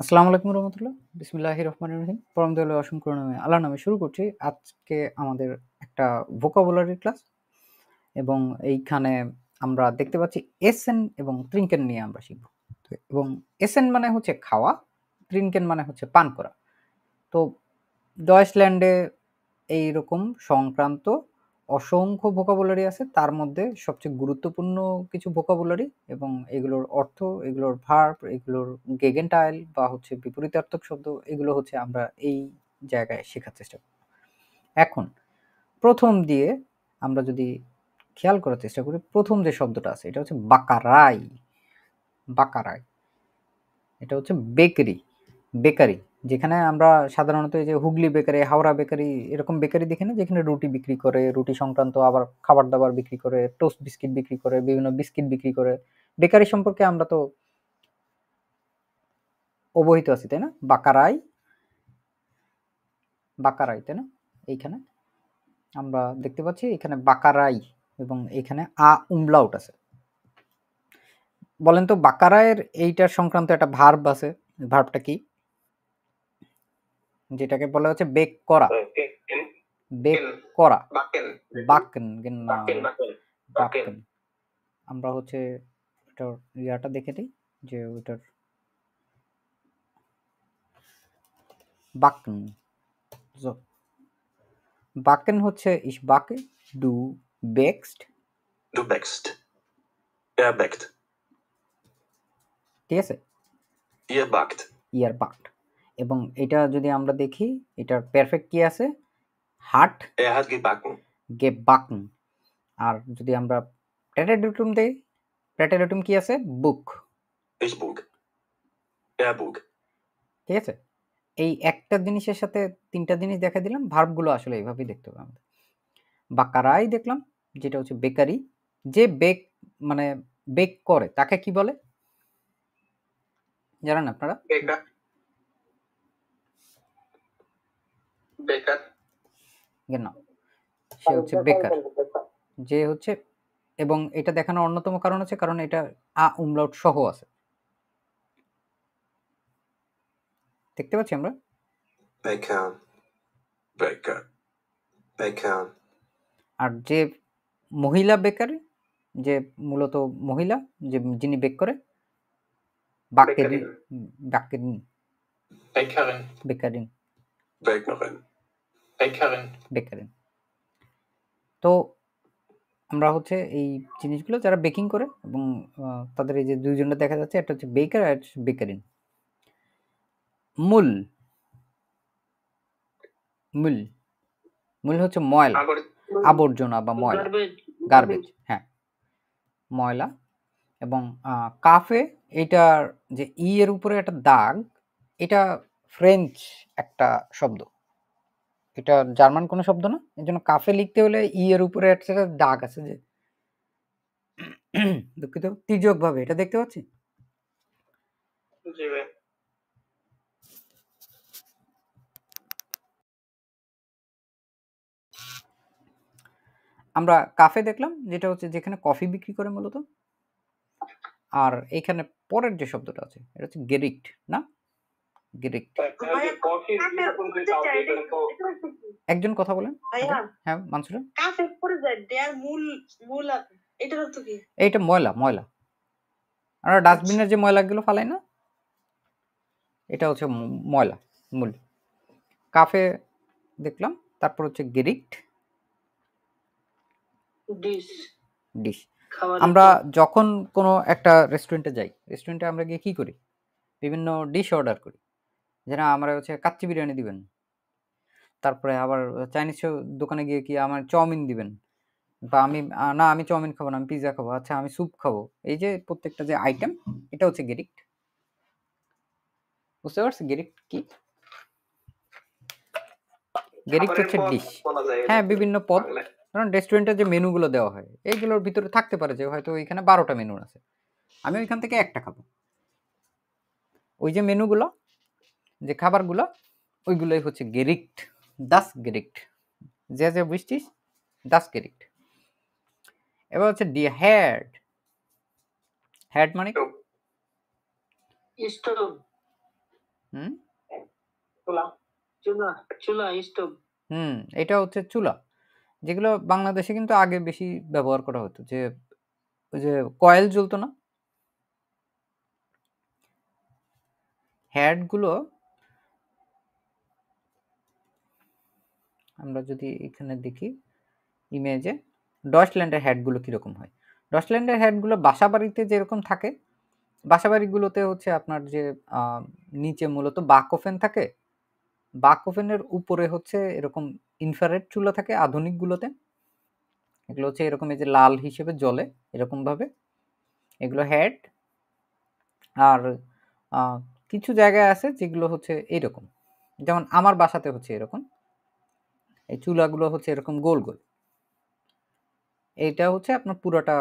আসসালামু আলাইকুম রহমতুল্লাহ। বিসমিল্লাহির রহমানির রহিম। পরম দয়ালু অসীম করুণাময় আল্লাহর নামে শুরু করছি। আজকে আমাদের একটা ভোকাবুলারি ক্লাস এবং এইখানে আমরা দেখতে পাচ্ছি এসেন এবং ট্রিঙ্কেন নিয়ে আমরা শিখব। এবং এসেন মানে হচ্ছে খাওয়া, ট্রিঙ্কেন মানে হচ্ছে পান করা। তো ডয়েচল্যান্ডে এইরকম সংক্রান্ত অসংখ্য ভোকাবুলারি আছে। তার মধ্যে সবচেয়ে গুরুত্বপূর্ণ কিছু ভোকাবুলারি এবং এগুলোর অর্থ, এগুলোর ভার্ব, এগুলোর গেগেনটাইল বা হচ্ছে বিপরীতার্থক শব্দ, এগুলো হচ্ছে আমরা এই জায়গায় শেখার চেষ্টা করব। এখন প্রথম দিয়ে আমরা যদি খেয়াল করার চেষ্টা করি, প্রথম যে শব্দটা আছে এটা হচ্ছে বাকারাই। বাকারাই এটা হচ্ছে বেকারি। বেকারি যেখানে আমরা সাধারণত এই যে হুগলি বেকারি, হাওড়া বেকারি, এরকম বেকারি দেখি না, যেখানে রুটি বিক্রি করে, রুটি সংক্রান্ত আবার খাবার দাবার বিক্রি করে, টোস্ট বিস্কিট বিক্রি করে, বিভিন্ন বিস্কিট বিক্রি করে। বেকারি সম্পর্কে আমরা তো অবহিত আছি, তাই না? বাকারাই, বাকারাই, তাই না? এইখানে আমরা দেখতে পাচ্ছি এখানে বাকারাই এবং এখানে উমলাউট আছে। বলেন তো বাকারায়ের এইটার সংক্রান্ত একটা ভার্ব আছে, ভার্বটা কি? যেটাকে বলা হচ্ছে বেক করা। বেক করা, বাকেন, না বাকেন। আমরা হচ্ছে এটার ইয়াটা দেখে দিই যে ওইটার বাকেন। বাকেন হচ্ছে ইস বাকে do বেক্সড, Du wächst. Er backt. ঠিক আছে? Ihr backt. ইয়ার বাকড। এবং এটা যদি আমরা দেখি এটার পারফেক্ট কি আছে? হাট Er hat gebacken. গেবাকন। আর যদি আমরা প্রেটেডুটুম দেই, প্রেটেডুটুম কি আছে? বুক। Ich bug. Er bug. ঠিক আছে? এই একটা জিনিসের সাথে তিনটা জিনিস দেখা দিলাম, ভার্বগুলো আসলে এইভাবেই দেখতে হবে আমাদের। বাকারাই দেখলাম যেটা হচ্ছে বেকারি। যে বেক মানে বেক করে তাকে কি বলে জানেন আপনারা? Bäcker. Bäcker. না, সে হচ্ছে বেকার। যে হচ্ছে, এবং এটা দেখানোর অন্যতম কারণ হচ্ছে কারণ এটা উমলাউট সহ আছে, দেখতে পাচ্ছি আমরা। Bäcker. Bäcker. Bäcker. আর যে মহিলা বেকারি, যে মূলত মহিলা, যে যিনি বেক করে, বাকেরিন। বাকেরিন, Bäckerin. বেকারিন, Bäckerin. Bäckerin. বেকারিন। তো আমরা হচ্ছে এই জিনিসগুলো যারা বেকিং করে এবং তাদের এই যে দুইজনটা দেখা যাচ্ছে, একটা হচ্ছে বেকার আর বেকারিন। মূল, মূল, মূল হচ্ছে ময়লা, আবর্জনা বা ময়লা, গার্বেজ। হ্যাঁ, ময়লা। এবং কাফে, এটার যে ই এর উপরে একটা দাগ, এটা ফ্রেঞ্চ একটা শব্দ, এটা জার্মান কোনো শব্দ না। এই জন্য কাফে লিখতে হলে ই এর উপরে একটা দাগ আছে, যে দুঃখিত, তির্যক ভাবে এটা দেখতে পাচ্ছি। আমরা কাফে দেখলাম যেটা হচ্ছে যেখানে কফি বিক্রি করে মূলত। আর এখানে পরের যে শব্দটা আছে এটা হচ্ছে গেরিক্ট, না? গেরিক্ট। একজন কথা বলেন। হ্যাঁ মানসুরা, এইটা ময়লা, ময়লা। আমরা ডাস্টবিনের যে ময়লাগুলো ফালাই না, এটা হচ্ছে ময়লা, মূল। কাফে দেখলাম, তারপর হচ্ছে গেরিক্ট, ডিশ। আমরা যখন কোনো একটা রেস্টুরেন্টে যাই, রেস্টুরেন্টে আমরা গিয়ে কি করি? বিভিন্ন ডিশ অর্ডার করি। যেটা আমরা হচ্ছে কাচ্চি বিরিয়ানি দিবেন, তারপরে আবার চাইনিজ দোকানে গিয়ে কি আমার চাউমিন দিবেন, বা আমি না আমি চাউমিন খাবো না, আমি পিৎজা খাবো, আচ্ছা আমি স্যুপ খাবো। এই যে প্রত্যেকটা যে আইটেম, এটা হচ্ছে গেরিক্ট। বুঝতে পারছি গেরিক্ট কি? গেরিক্ট হচ্ছে ডিশ। হ্যাঁ, বিভিন্ন পদ। কারণ রেস্টুরেন্টের যে মেনুগুলো দেওয়া হয়, এইগুলোর ভিতরে থাকতে পারে যে হয়তো এখানে 12টা মেনু আছে, আমি ওইখান থেকে একটা খাবো। ওই যে মেনুগুলো, যে খাবারগুলো, ওইগুলোই হচ্ছে গেরিক্ট। দাস গেরিক্ট, যে যে বুঝছিস, দাস গেরিক্ট। এবার হচ্ছে ডি হেড। হেড মানে কি? চুলা স্টোভ। এটা হচ্ছে চুলা, যেগুলো বাংলাদেশে কিন্তু আগে বেশি ব্যবহার করা হতো, যে ওই যে কয়েল জ্বলতো না, হ্যাডগুলো আমরা যদি এখানে দেখি ইমেজে, ডয়েচল্যান্ডের হ্যাডগুলো কীরকম হয়। ডয়েচল্যান্ডের হ্যাডগুলো বাসাবাড়িতে যেরকম থাকে, বাসাবাড়িগুলোতে হচ্ছে আপনার যে নিচে মূলত বাক ওভেন থাকে, বাক ওভেনের উপরে হচ্ছে এরকম ইনফ্রারেড চুলা থাকে আধুনিকগুলোতে, এগুলো হচ্ছে এরকম এই যে লাল হিসেবে জ্বলে এরকমভাবে, এগুলো হেড। আর কিছু জায়গায় আছে যেগুলো হচ্ছে এইরকম, যেমন আমার বাসাতে হচ্ছে এরকম, এই চুলাগুলো হচ্ছে এরকম গোল গোল, এইটা হচ্ছে আপনার পুরোটা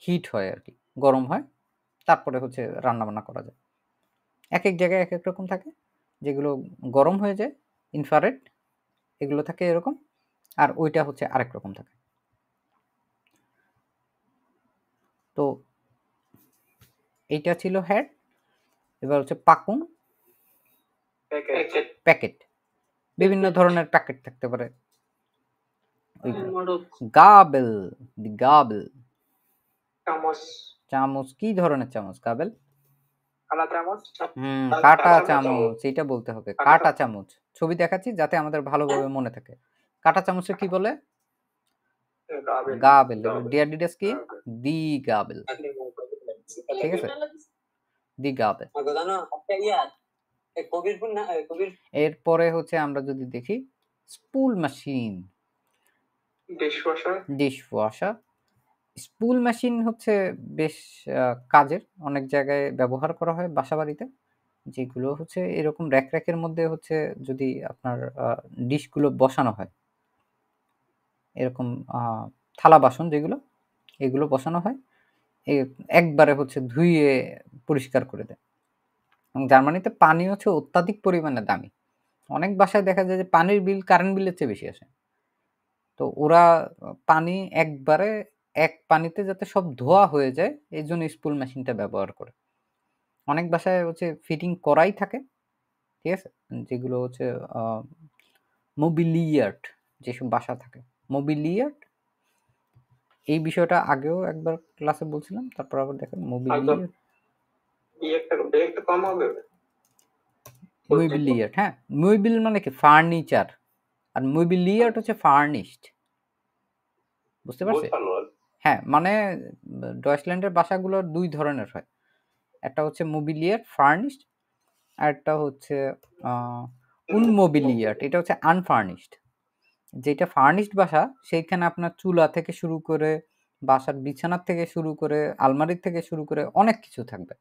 হিট হয় আর কি, গরম হয়, তারপরে হচ্ছে রান্নাবান্না করা যায়। এক এক জায়গায় এক এক রকম থাকে, যেগুলো গরম হয়ে যায় ইনফ্রারেড, এগুলো থাকে এরকম, আর ওইটা হচ্ছে আরেক রকম থাকে। তো এইটা ছিল হেড। এবার হচ্ছে পাকুন, প্যাকেট, বিভিন্ন ধরনের প্যাকেট থাকতে পারে। গাবেল, দি গাবেল, চামচ, কি ধরনের চামচ গাবেল? কাটা চামচ, এটা বলতে হবে, কাটা চামচ। ছবি দেখাচ্ছি যাতে আমাদের ভালোভাবে মনে থাকে। কাটা চামচে কি বলে? গাবেল। ডিয়ার ডিডাস কি? দি গাবেল, ঠিক আছে, দি গাবেল। এরপরে হচ্ছে আমরা যদি দেখি spool machine, dishwasher. Spool machine হচ্ছে বেশ কাজের, অনেক জায়গায় ব্যবহার করা হয় বাসাবাড়িতে, যেগুলো হচ্ছে এরকম র্যাক র্যাকের মধ্যে হচ্ছে যদি আপনার ডিশগুলো বসানো হয়, এরকম থালা বাসন যেগুলো, এগুলো বসানো হয়, একবারে হচ্ছে ধুয়ে পরিষ্কার করে দেয়। জার্মানিতে পানি হচ্ছে অত্যাধিক পরিমাণে দামি, অনেক বাসায় দেখা যায় যে পানির বিল কারেন্ট বিলের চেয়ে বেশি আসে। তো ওরা পানি একবারে এক পানিতে যাতে সব ধোয়া হয়ে যায় এই জন্য স্পুল মেশিনটা ব্যবহার করে। অনেক বাসায় হচ্ছে ফিটিং করাই থাকে, ঠিক আছে, যেগুলো হচ্ছে মোবিলিয়ার্ড যেসব বাসা থাকে, মোবিলিয়ার্ড, এই বিষয়টা আগেও একবার ক্লাসে বলছিলাম, তারপর আবার দেখেন মোবিলিয়ার্ড, মুইবিলিয়ার্ড। হ্যাঁ, মুইবিল মানে কি? ফার্নিচার, আর মুইবিলিয়ার্ড হচ্ছে ফার্নিশড, বুঝতে পারছি? হ্যাঁ, মানে ডয়েচল্যান্ডের বাসাগুলো দুই ধরনের হয়, একটা হচ্ছে মোবিলিয়ার্ড ফার্নিশড, আর একটা হচ্ছে উনমোবিলিয়ার্ড, এটা হচ্ছে আনফার্নিশড। যেটা ফার্নিশড বাসা সেইখানে আপনার চুলা থেকে শুরু করে বাসার বিছানার থেকে শুরু করে আলমারির থেকে শুরু করে অনেক কিছু থাকবে।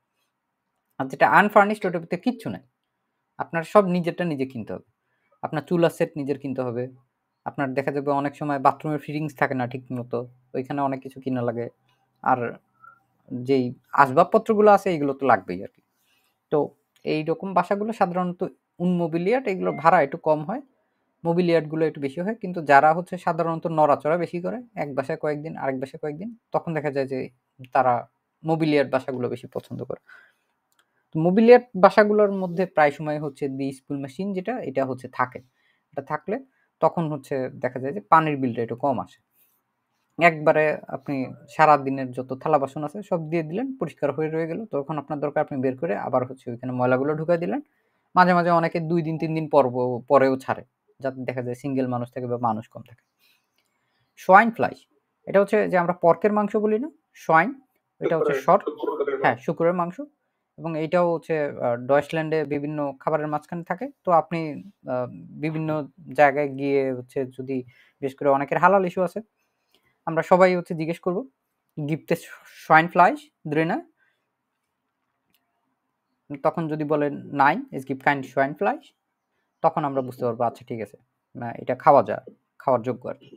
আর যেটা আনফার্নিশড ওটার ভিতরে কিচ্ছু নেই, আপনার সব নিজেরটা নিজে কিনতে হবে। আপনার চুলার সেট নিজের কিনতে হবে, আপনার দেখা যাবে অনেক সময় বাথরুমের ফিটিংস থাকে না ঠিক মতো, ওইখানে অনেক কিছু কিনা লাগে, আর যেই আসবাবপত্রগুলো আছে এইগুলো তো লাগবেই আর কি। তো এইরকম বাসাগুলো সাধারণত উনমোবিলিয়ার্ড, এগুলো ভাড়া একটু কম হয়, মোবিলিয়ার্ডগুলো একটু বেশি হয়, কিন্তু যারা হচ্ছে সাধারণত নড়াচড়া বেশি করে, এক বাসায় কয়েকদিন আরেক বাসায় কয়েকদিন, তখন দেখা যায় যে তারা মোবিলিয়ার্ড বাসাগুলো বেশি পছন্দ করে। তো মোবিলিয়ার্ড বাসাগুলোর মধ্যে প্রায় সময় হচ্ছে দি স্পুল মেশিন যেটা, এটা হচ্ছে থাকে, এটা থাকলে তখন হচ্ছে দেখা যায় যে পানির বিলটা একটু কম আসে। একবারে আপনি সারা দিনের যত থালা বাসন আছে সব দিয়ে দিলেন, পরিষ্কার হয়ে রয়ে গেল, তখন আপনার দরকার আপনি বের করে আবার হচ্ছে ওইখানে ময়লাগুলো ঢুকাই দিলেন। মাঝে মাঝে অনেকে 2 দিন 3 দিন পরেও ছাড়ে, যাতে দেখা যায় সিঙ্গেল মানুষ থাকে বা মানুষ কম থাকে। সোয়াইন ফ্লাইশ, এটা হচ্ছে যে আমরা পর্কের মাংস বলি না, সোয়াইন, এটা হচ্ছে হ্যাঁ, শুকুরের মাংস, এবং এইটাও হচ্ছে ডয়েচল্যান্ডে বিভিন্ন খাবারের মাঝখানে থাকে। তো আপনি বিভিন্ন জায়গায় গিয়ে হচ্ছে যদি, বিশেষ করে অনেকের হালাল ইস্যু আছে, আমরা সবাই হচ্ছে জিজ্ঞেস করব গিফট সোয়াইন ফ্লাইশ দ্রেনা, তখন যদি বলেন নাই ইস গিফট কাইন্ড সোয়াইন ফ্লাইশ, তখন আমরা বুঝতে পারবো আচ্ছা ঠিক আছে, এটা খাওয়ার যোগ্য আর কি।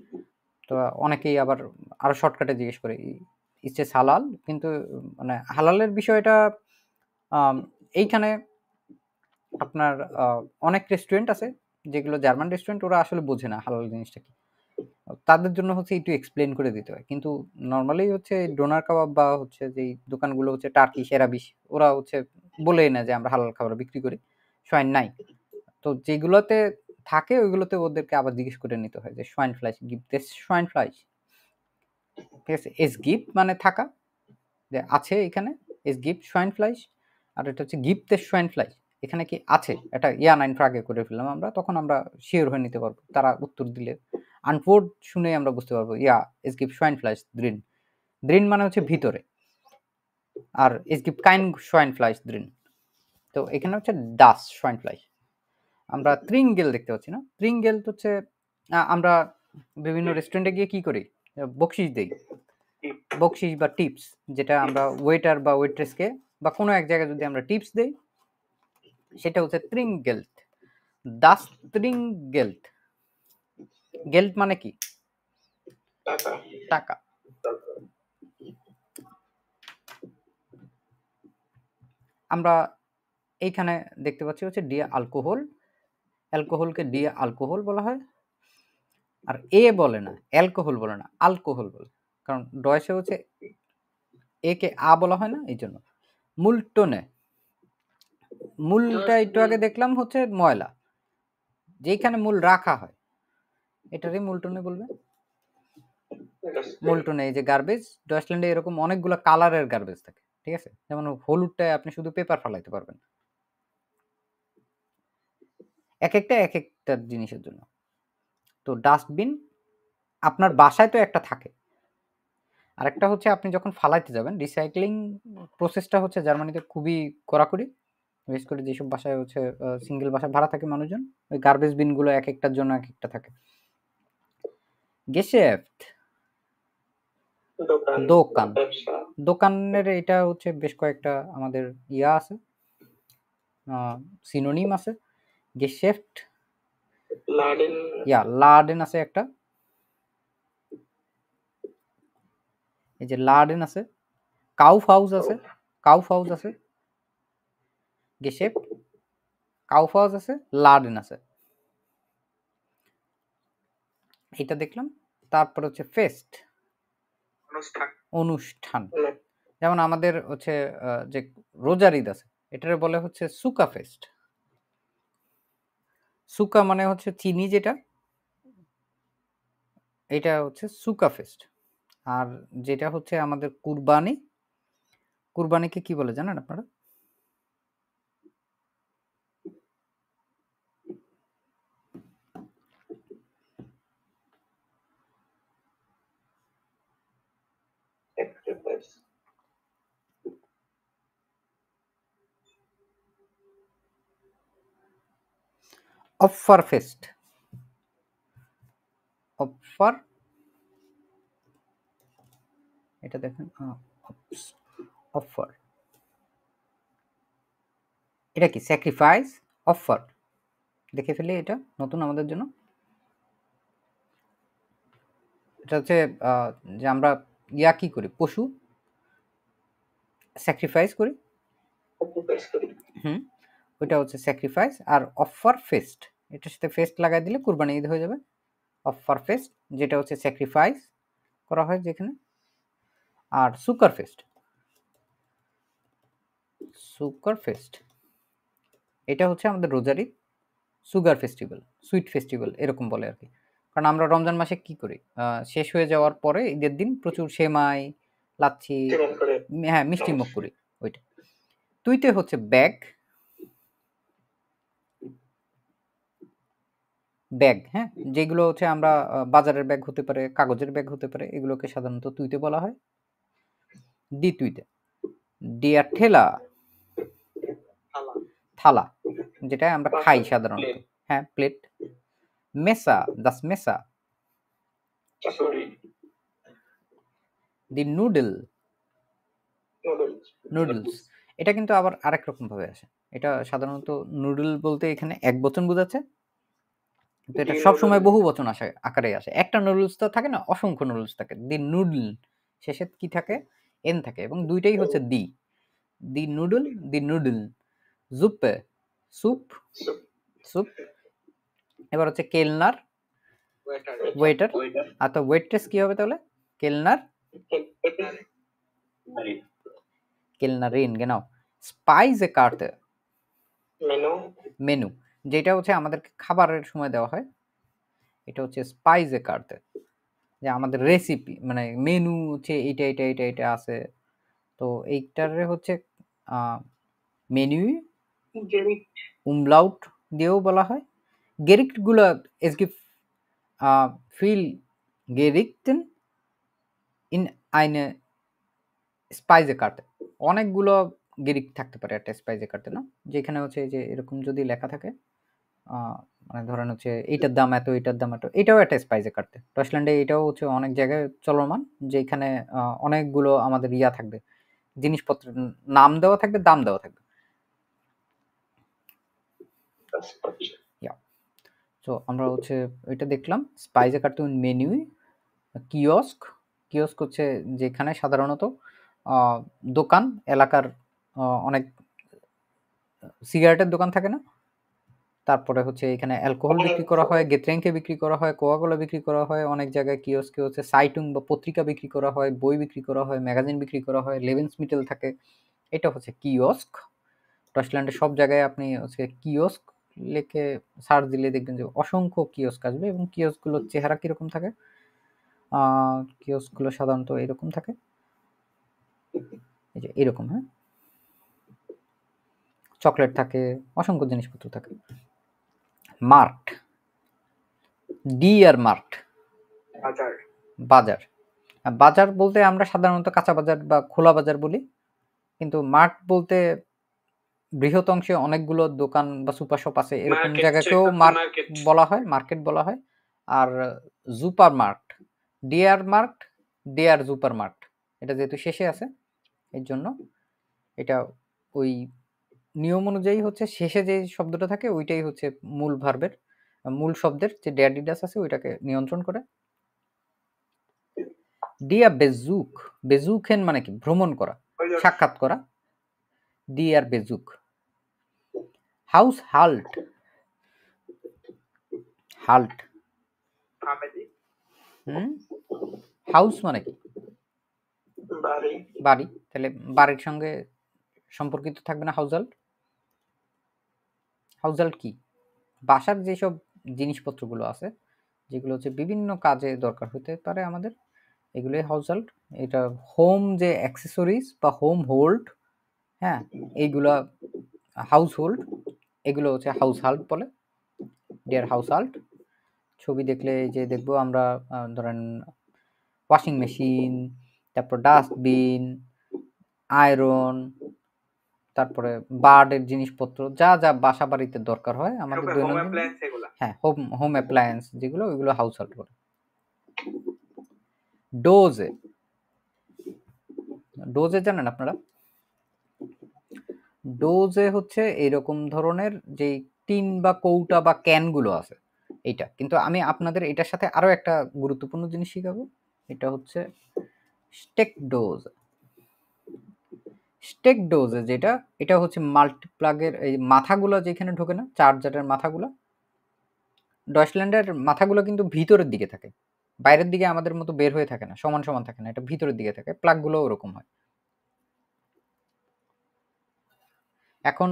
তো অনেকেই আবার আরো শর্টকাটে জিজ্ঞেস করে ইচ্ছে হালাল, কিন্তু মানে হালালের বিষয়টা এইখানে আপনার অনেক রেস্টুরেন্ট আছে যেগুলো জার্মান রেস্টুরেন্ট, ওরা আসলে বোঝে না হালাল জিনিসটা কি, তাদের জন্য হচ্ছে একটু এক্সপ্লেন করে দিতে হয়। কিন্তু নর্মালি হচ্ছে ডোনার কাবাব বা হচ্ছে যেই দোকানগুলো হচ্ছে টার্কি সেরাবিশ, ওরা হচ্ছে বলেই না যে আমরা হালাল খাবার বিক্রি করি, সোয়াইন নাই। তো যেগুলোতে থাকে ওইগুলোতে ওদেরকে আবার জিজ্ঞেস করে নিতে হয় যে swine flies, give this swine flies. ঠিক আছে, এস গিভ মানে থাকা, যে আছে এখানে, এস গিভ সোয়াইন ফ্লাইস। আর এটা হচ্ছে গিভ দিস সোয়াইন ফ্লাইস, এখানে কি আছে, এটা ইয়া নাইন আগে করে ফেললাম আমরা, তখন আমরা শিওর হয়ে নিতে পারবো। তারা উত্তর দিলে আনপোর্ড শুনে আমরা বুঝতে পারবো ইয়া এস গিভ সোয়াইন ফ্লাইস দ্রিন। দ্রিন মানে হচ্ছে ভিতরে, আর এস গিভ কাইন সোয়াইন ফ্লাইস দ্রিন। তো এখানে হচ্ছে ডাস সোয়াইন ফ্লাইস। আমরা ত্রিঙ্গেল দেখতে পাচ্ছি না, ত্রিঙ্গেল হচ্ছে আমরা বিভিন্ন রেস্টুরেন্টে গিয়ে কি করি, বকশিস দেই, বকশিস বা টিপস, যেটা আমরা ওয়েটার বা ওয়েট্রেসকে বা কোনো এক জায়গায় যদি আমরা টিপস দেই সেটা হচ্ছে ত্রিঙ্গেল্ট। দাস ত্রিঙ্গেল্ট। গেল্ট মানে কি, টাকা। আমরা এইখানে দেখতে পাচ্ছি হচ্ছে ডিয়া অ্যালকোহল, অ্যালকোহলকে ডিয়া অ্যালকোহল বলা হয়। আর এ বলে না, অ্যালকোহল বলে না, অ্যালকোহল বলে, কারণ ডয়েসে হচ্ছে একে আ বলা হয় না, এই জন্য। মুলটনে, মূলটা একটু আগে দেখলাম হচ্ছে ময়লা, যেখানে মূল রাখা হয় এটারই মুলটনে বলবে। মুলটনে এই যে গার্বেজ, ডয়েসল্যান্ডে এরকম অনেকগুলো কালারের গার্বেজ থাকে, ঠিক আছে, যেমন হলুদটায় আপনি শুধু পেপার ফালাইতে পারবেন, এক একটা জিনিসের জন্য। তো ডাস্টবিন আপনার বাসায় তো একটা থাকে, আরেকটা হচ্ছে আপনি যখন ফালাইতে যাবেন, রিসাইক্লিং প্রসেসটা হচ্ছে জার্মানিতে খুবই কড়াকড়ি, বিশেষ করে যেসব বাসায় হচ্ছে সিঙ্গেল বাসা ভাড়া থাকে মানুষজন, ওই গার্বেজ বিনগুলো এক একটার জন্য এক একটা থাকে। গেশেফট, দোকান, দোকানের এটা হচ্ছে বেশ কয়েকটা আমাদের ইয়া আছে, সিনোনিম আছে। গেশেফট, ইয়া লাডেন আছে একটা, এই যে লাডেন আছে, কাউফ হাউস আছে, কাউফ হাউস আছে, গেশেফট, কাউফ হাউস আছে, লাডেন আছে, এটা দেখলাম। তারপর হচ্ছে ফেস্ট, অনুষ্ঠান, যেমন আমাদের হচ্ছে যে রোজার ঈদ আছে এটারে বলে হচ্ছে সুকা ফেস্ট। সুকা মানে হচ্ছে চিনি যেটা, এটা হচ্ছে সুকা ফেস্ট। আর যেটা হচ্ছে আমাদের কুরবানি, কুরবানিকে কি বলে জানেন আপনারা? অফার ফেস্ট, অফার, এটা দেখেন অফার, এটা কি স্যাক্রিফাইস, অফার, দেখে ফেলে এটা নতুন আমাদের জন্য। এটা হচ্ছে যে আমরা ইয়া কি করি, পশু স্যাক্রিফাইস করি, হুম, ওইটা হচ্ছে স্যাক্রিফাইস। আর অফার ফেস্ট, এটার সাথে ফেস্ট লাগাই দিলে কুরবানি ঈদ হয়ে যাবে। অফার ফেস্ট যেটা হচ্ছে স্যাক্রিফাইস করা হয় যেখানে। আর সুকার ফেস্ট, সুকার ফেস্ট এটা হচ্ছে আমাদের রোজারি, সুগার ফেস্টিভ্যাল, সুইট ফেস্টিভ্যাল এরকম বলে আর কি। কারণ আমরা রমজান মাসে কি করি, শেষ হয়ে যাওয়ার পরে ঈদের দিন প্রচুর সেমাই, লাচ্ছি, হ্যাঁ মিষ্টি মুখ করি ওইটা। তুইতে হচ্ছে ব্যাগ, ব্যাগ, হ্যাঁ, যেগুলো হচ্ছে আমরা বাজারের ব্যাগ হতে পারে, কাগজের ব্যাগ হতে পারে, এগুলোকে সাধারণত তুইতে বলা হয়। ডি তুইতে, ডিয়া ঠেলা, থালা, যেটা আমরা খাই সাধারণত, হ্যাঁ প্লেট। মেসা, দাস মেসা। দি নুডল, নুডলস, এটা কিন্তু আবার আরেক রকম ভাবে আসে। এটা সাধারণত নুডল বলতে এখানে এক বচন বোঝাচ্ছে, কিন্তু এটা সবসময় বহু বচন আসে, আকারে আসে। একটা নুডলস তো থাকে না, অসংখ্য নুডলস থাকে। দি নুডল শেষে কি থাকে, এন থাকে, এবং দুইটাই হচ্ছে দি, দি নুডল, দি নুডল। জুপে, স্যুপ, স্যুপ। এবার হচ্ছে কেলনার, ওয়েটার। আর তো ওয়েট্রেস কি হবে তাহলে, কেলনার, কেলনারিন, genau। স্পাইসে কার্তে, মেনু মেনু যেটা হচ্ছে আমাদেরকে খাবারের সময় দেওয়া হয়, এটা হচ্ছে স্পাইসে কার্তে, যে আমাদের রেসিপি মানে মেনু হচ্ছে এটা এটা এটা এটা আছে। তো এইটারে হচ্ছে মেনু গেরিট উমলাউট দিয়েও বলা হয়। গেরিক্টগুলো es gibt viel Gerichten in eine Speisekarte। অনেকগুলো গেরিক্ট থাকতে পারে একটা স্পাইসে কার্তে, না? যেখানে হচ্ছে যে এরকম যদি লেখা থাকে, মানে ধরেন হচ্ছে এইটার দাম এত, এইটার দাম এত, এটাও একটা স্পাইসে কার্তে। ডয়েচল্যান্ডে এটাও হচ্ছে অনেক জায়গায় চলমান, যেখানে অনেকগুলো আমাদের ইয়া থাকবে, জিনিসপত্রের নাম দেওয়া থাকবে, দাম দেওয়া থাকবে। ইয়া, তো আমরা হচ্ছে এটা দেখলাম স্পাইসে কার্তে মেনু। কিয়স্ক, কিয়স্ক হচ্ছে যেখানে সাধারণত দোকান এলাকার অনেক সিগারেটের দোকান থাকে, না? তারপরে হচ্ছে এখানে অ্যালকোহল বিক্রি করা হয়, গেত্রেঙ্কে বিক্রি করা হয়, কোকাকোলা বিক্রি করা হয়, অনেক জায়গায় কিয়স্কে হচ্ছে সাইটুং বা পত্রিকা বিক্রি করা হয়, বই বিক্রি করা হয়, ম্যাগাজিন বিক্রি করা হয়, লেভেন্সমিটেল থাকে। এটা হচ্ছে কিয়স্ক। ডয়েচল্যান্ডের সব জায়গায় আপনি হচ্ছে কিয়স্ক লিখে সার্চ দিলে দেখবেন যে অসংখ্য কিয়স্ক আসবে, এবং কিয়স্কগুলোর চেহারা কিরকম থাকে? কিয়স্কগুলো সাধারণত এরকম থাকে, এই যে এরকম, হ্যাঁ, চকলেট থাকে, অসংখ্য জিনিসপত্র থাকে। মার্ট, ডি আর মার্ট, বাজার বাজার। বাজার বলতে আমরা সাধারণত কাঁচা বাজার বা খোলা বাজার বলি, কিন্তু মার্ট বলতে বৃহৎ অংশে অনেকগুলো দোকান বা সুপার শপ আছে, এরকম মার্কেট জায়গাকেও মার্কেট বলা হয়, মার্কেট বলা হয়। আর সুপার মার্ট, ডিয়ার মার্ট, ডিয়ার সুপার মার্ট, এটা যেহেতু শেষে আছে এর জন্য এটা ওই নিয়ম অনুযায়ী হচ্ছে শেষে যে শব্দটা থাকে ওইটাই হচ্ছে মূল ভার্বের, মূল শব্দের যে ড্যাডিডাস আছে ওইটাকে নিয়ন্ত্রণ করে। ডিয়া বেজুক, বেজুকেন মানে কি? ভ্রমণ করা, সাক্ষাৎ করা। ডিয়ার বেজুক। হাউস হাল্ট, হাল্ট, হাউস মানে কি? বাড়ি বাড়ি। তাহলে বাড়ির সঙ্গে সম্পর্কিত থাকবে না হাউস হাল্ট? হাউস হাল্ট কি? বাসার যেসব জিনিসপত্রগুলো আছে, যেগুলো হচ্ছে বিভিন্ন কাজে দরকার হতে পারে আমাদের, এগুলোই হাউস হাল্ট। এটা হোম যে অ্যাক্সেসরিজ বা হোম হোল্ড, হ্যাঁ, এইগুলা হাউস হোল্ড, এগুলো হচ্ছে হাউস হাল্ট বলে। Dear household. ছবি দেখলে যে দেখবো আমরা, ধরেন ওয়াশিং মেশিন, তারপর ডাস্টবিন, আয়রন, তারপরে বার্ডের জিনিসপত্র, যা যা বাসা বাড়িতে দরকার হয় আমাদের দৈনন্দিন, হ্যাঁ, হোম হোম অ্যাপ্লায়েন্স যেগুলো, ওইগুলো হাউস হোল্ড বলে। ডোজে, ডোজে জানেন আপনারা? ডোজে হচ্ছে এরকম ধরনের যে টিন বা কৌটা বা ক্যানগুলো আছে, এইটা। কিন্তু আমি আপনাদের এটার সাথে আরো একটা গুরুত্বপূর্ণ জিনিস শিখাবো, এটা হচ্ছে স্টেক ডোজ। স্টেক ডোজে যেটা, এটা হচ্ছে মাল্টিপ্লাগের এই মাথাগুলো যেখানে ঢোকে না, চার্জারের মাথাগুলো, ডয়েচল্যান্ডের মাথাগুলো কিন্তু ভিতরের দিকে থাকে, বাইরের দিকে আমাদের মতো বের হয়ে থাকে না, সমান সমান থাকে না, এটা ভিতরের দিকে থাকে, প্লাগগুলো ওরকম হয়। এখন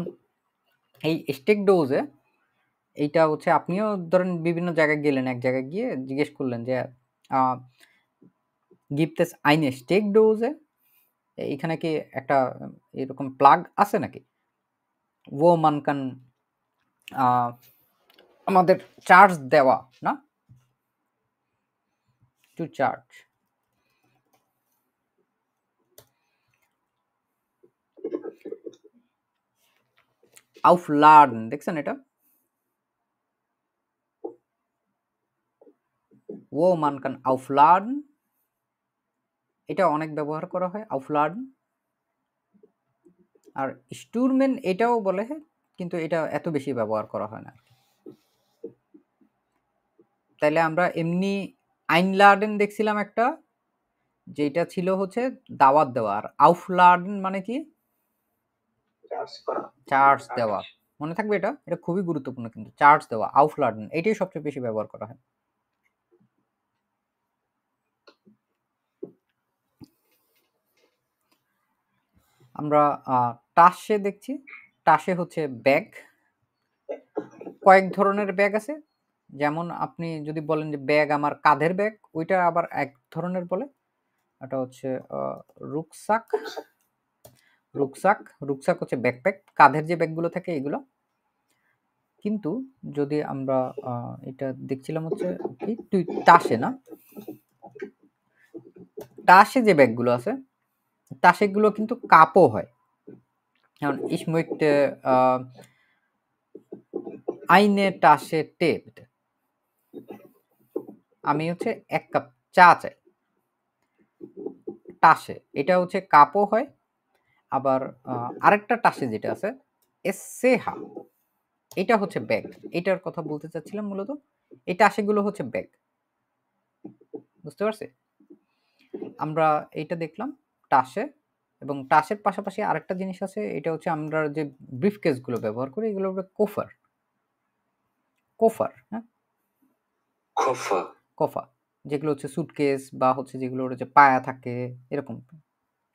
এই স্টেক ডোজে এইটা হচ্ছে আপনিও ধরেন বিভিন্ন জায়গায় গেলেন, এক জায়গায় গিয়ে জিজ্ঞেস করলেন যে gibt es eine Steckdose, এখানে কি একটা এরকম প্লাগ আছে নাকি, wo man kann আমাদের চার্জ দেওয়া, না? Two charge. aufladen, দেখছেন এটা? wo man kann aufladen, এটা অনেক ব্যবহার করা হয়, aufladen। আর স্টুরমেন এটাও বলে, কিন্তু এটা এত বেশি ব্যবহার করা হয় না। তাইলে আমরা এমনি আইনলাডেন দেখছিলাম একটা, যেটা ছিল হচ্ছে দাওয়াত দেওয়া, আর আউফলাডেন মানে কি? চার্জ দেওয়া। মনে থাকবে এটা, এটা খুবই গুরুত্বপূর্ণ কিন্তু, চার্জ দেওয়া, আউফলাডেন, এটাই সবচেয়ে বেশি ব্যবহার করা হয়। আমরা টাসে দেখছি, টাসে হচ্ছে ব্যাগ, কয়েক ধরনের ব্যাগ আছে, যেমন আপনি যদি বলেন যে ব্যাগ আমার কাঁধের ব্যাগ, ওইটা আবার এক ধরনের বলে, এটা হচ্ছে রুকসাক। রুকসাক রুকসাক হচ্ছে ব্যাকপ্যাক, কাঁধের যে ব্যাগগুলো থাকে এগুলো। কিন্তু যদি আমরা এটা দেখছিলাম হচ্ছে কি তুই তাসে না, তাসে যে ব্যাগগুলো আছে তাসেগুলো কিন্তু কাপও হয়। যেমন ich möchte eine Tasse Tee bitte। আমি হচ্ছে 1 কাপ চা চাই। টাসে এটা হচ্ছে কাপও হয়, আবার আরেকটা টাসে যেটা আছে এসেহা, এটা হচ্ছে ব্যাগ। এটার কথা বলতে চাচ্ছিলাম মূলত। এই টাসেগুলো হচ্ছে ব্যাগ, বুঝতে পারছি? আমরা এইটা দেখলাম টাসে, এবং টাসের পাশাপাশি আরেকটা জিনিস আছে, এটা হচ্ছে আমরা যে ব্রিফকেসগুলো ব্যবহার করি এগুলো হলো কোফার। কোফার, হ্যাঁ, খফা কফা, যেগুলো হচ্ছে সুটকেস বা হচ্ছে যেগুলো হচ্ছে পায়া থাকে এরকম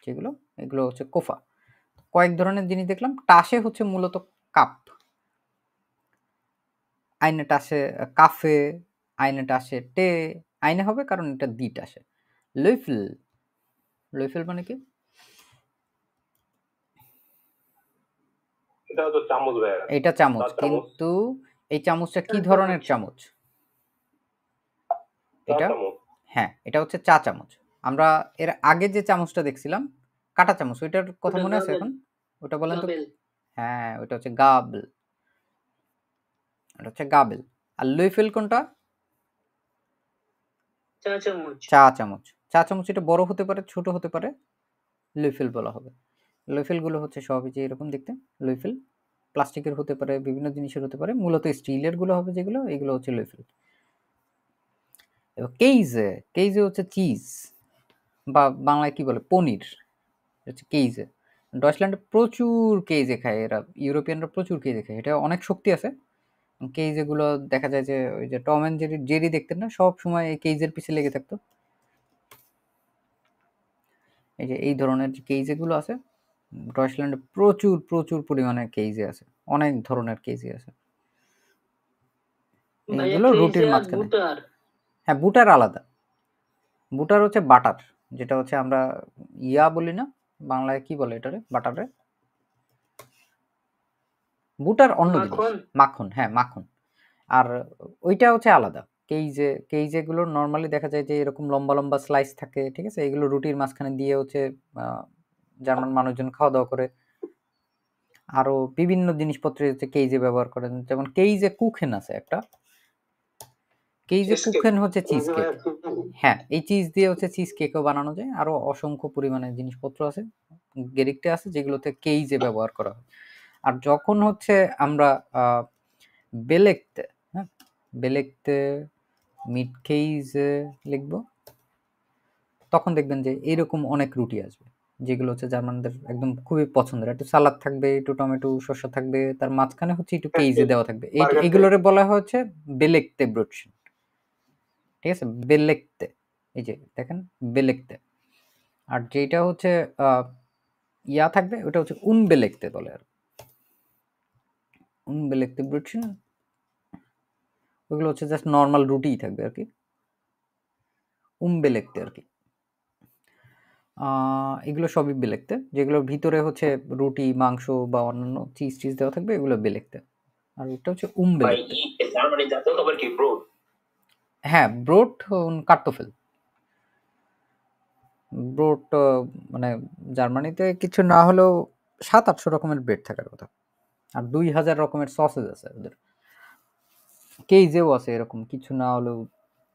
যেগুলো, এগুলো হচ্ছে কোফা। কয়েক ধরনের জিনিস দেখলাম। টাসে হচ্ছে মূলত কাপ, আইনে টাসে কাফে, আইনে টাসে টে, আইনে হবে কারণ এটা দি টাসে। লইফেল, লইফেল মানে কি? এটা তো চামচ ভাই, এটা চামচ, চা চামচ। কিন্তু এই চামচটা কি ধরনের চামচ? এটা চামচ। হ্যাঁ, এটা হচ্ছে চা চামচ। আমরা এর আগে যে চামচটা দেখছিলাম কাঁটা চামচ, ওইটার কথা ওটা মনে আছে গাবেল। এখন? ওটা বলেন তো। গাবেল। হ্যাঁ, ওটা হচ্ছে গাবেল, এটা হচ্ছে গাবেল। আর লইফেল কোনটা? চা চামচ। চা চামচ। চা চামচ এটা বড় হতে পারে, ছোট হতে পারে, লইফেল বলা হবে। লইফেলগুলো হচ্ছে সবই যে এরকম দেখতে। লইফেল প্লাস্টিকের হতে পারে, বিভিন্ন জিনিসের হতে পারে, মূলত স্টিলের গুলো হবে যেগুলো, এগুলো হচ্ছে লইফেল। এবার কেইজে, কেইজে হচ্ছে চিজ, বা বাংলায় কি বলে পনির, হচ্ছে কেইজে। ডয়চল্যান্ডে প্রচুর কেইজে খায় এরা, ইউরোপিয়ানরা প্রচুর কেইজে খায়, এটা অনেক শক্তি আছে। কেইজেগুলো দেখা যায় যে ওই যে টম অ্যান্ড জেরি, জেরি দেখতেন না, সব সময় এই কেইজের পিছে লেগে থাকতো। এই যে এই ধরনের যে কেইজেগুলো আছে, ডয়চল্যান্ডে প্রচুর প্রচুর পরিমাণে কেইজে আছে, অনেক ধরনের কেইজে আছে। ভাইয়া এগুলো রুটির কেইজে আর মাঝখানে। বুটার। হ্যাঁ, বুটার আলাদা। বুটার হচ্ছে বাটার, যেটা হচ্ছে আমরা ইয়া বলি না, বাংলায় কি বলে এটারে? বাটারে বুটার অন্য জিনিস। মাখন। মাখন, হ্যাঁ মাখন। আর ওইটা হচ্ছে আলাদা। কেইজে, কেইজেগুলো নর্মালি দেখা যায় যে এরকম লম্বা লম্বা স্লাইস থাকে, ঠিক আছে? এগুলো রুটির মাঝখানে দিয়ে হচ্ছে জার্মান মানুষজন খাওয়া দাওয়া করে। আরো বিভিন্ন জিনিসপত্রে হচ্ছে কেইজে ব্যবহার করেন, যেমন কেইজে কুখেন আছে একটা। কেইজে Cheesecake। কুখেন হচ্ছে চিজ কেক। ভাইয়া, হ্যাঁ, এই চিজ দিয়ে হচ্ছে চিজ কেকও বানানো যায়। আরো অসংখ্য পরিমাণে জিনিসপত্র আছে, গেরিকটে আছে, যেগুলোতে কেইজে ব্যবহার করা হয়। আর যখন হচ্ছে আমরা বেলেকতে, হ্যাঁ, বেলেকতে মিট কেইজে লিখবো, তখন দেখবেন যে এইরকম অনেক রুটি আসবে, যেগুলো হচ্ছে জার্মানদের একদম খুবই পছন্দের। একটু সালাদ থাকবে, একটু টমেটো শসা থাকবে, তার মাঝখানে হচ্ছে একটু কেইজে দেওয়া থাকবে। বার্গার এইগুলোরে বলা হয় হচ্ছে বেলেকতে ব্রোটশেন, ঠিক আছে? বেলেকতে, এই যে দেখেন বেলেকতে। আর যেটা হচ্ছে ইয়া থাকবে ওটা হচ্ছে উনবেলেকতে বলে। আর উনবেলেকতে ব্রোটশেন, ওগুলো হচ্ছে জাস্ট নর্মাল রুটিই থাকবে আর কি, উমবেলেকতে আর কি। এগুলো সবই বেলেকতে, যেগুলোর ভিতরে হচ্ছে রুটি, মাংস বা অন্যান্য চিজ টিজ দেওয়া থাকবে, এগুলো বেলেকতে। আর এটা হচ্ছে ভাই, উমবেলেকতে। জার্মানি জাতীয় খাবার কি ব্রো? হ্যাঁ, ব্রোট কার্টোফেল। ব্রোট মানে জার্মানিতে কিছু না হলেও 700-800 রকমের ব্রেড থাকার কথা, আর 2000 রকমের সসেজ আছে ওদের। কেইজেও আছে এরকম কিছু না হলেও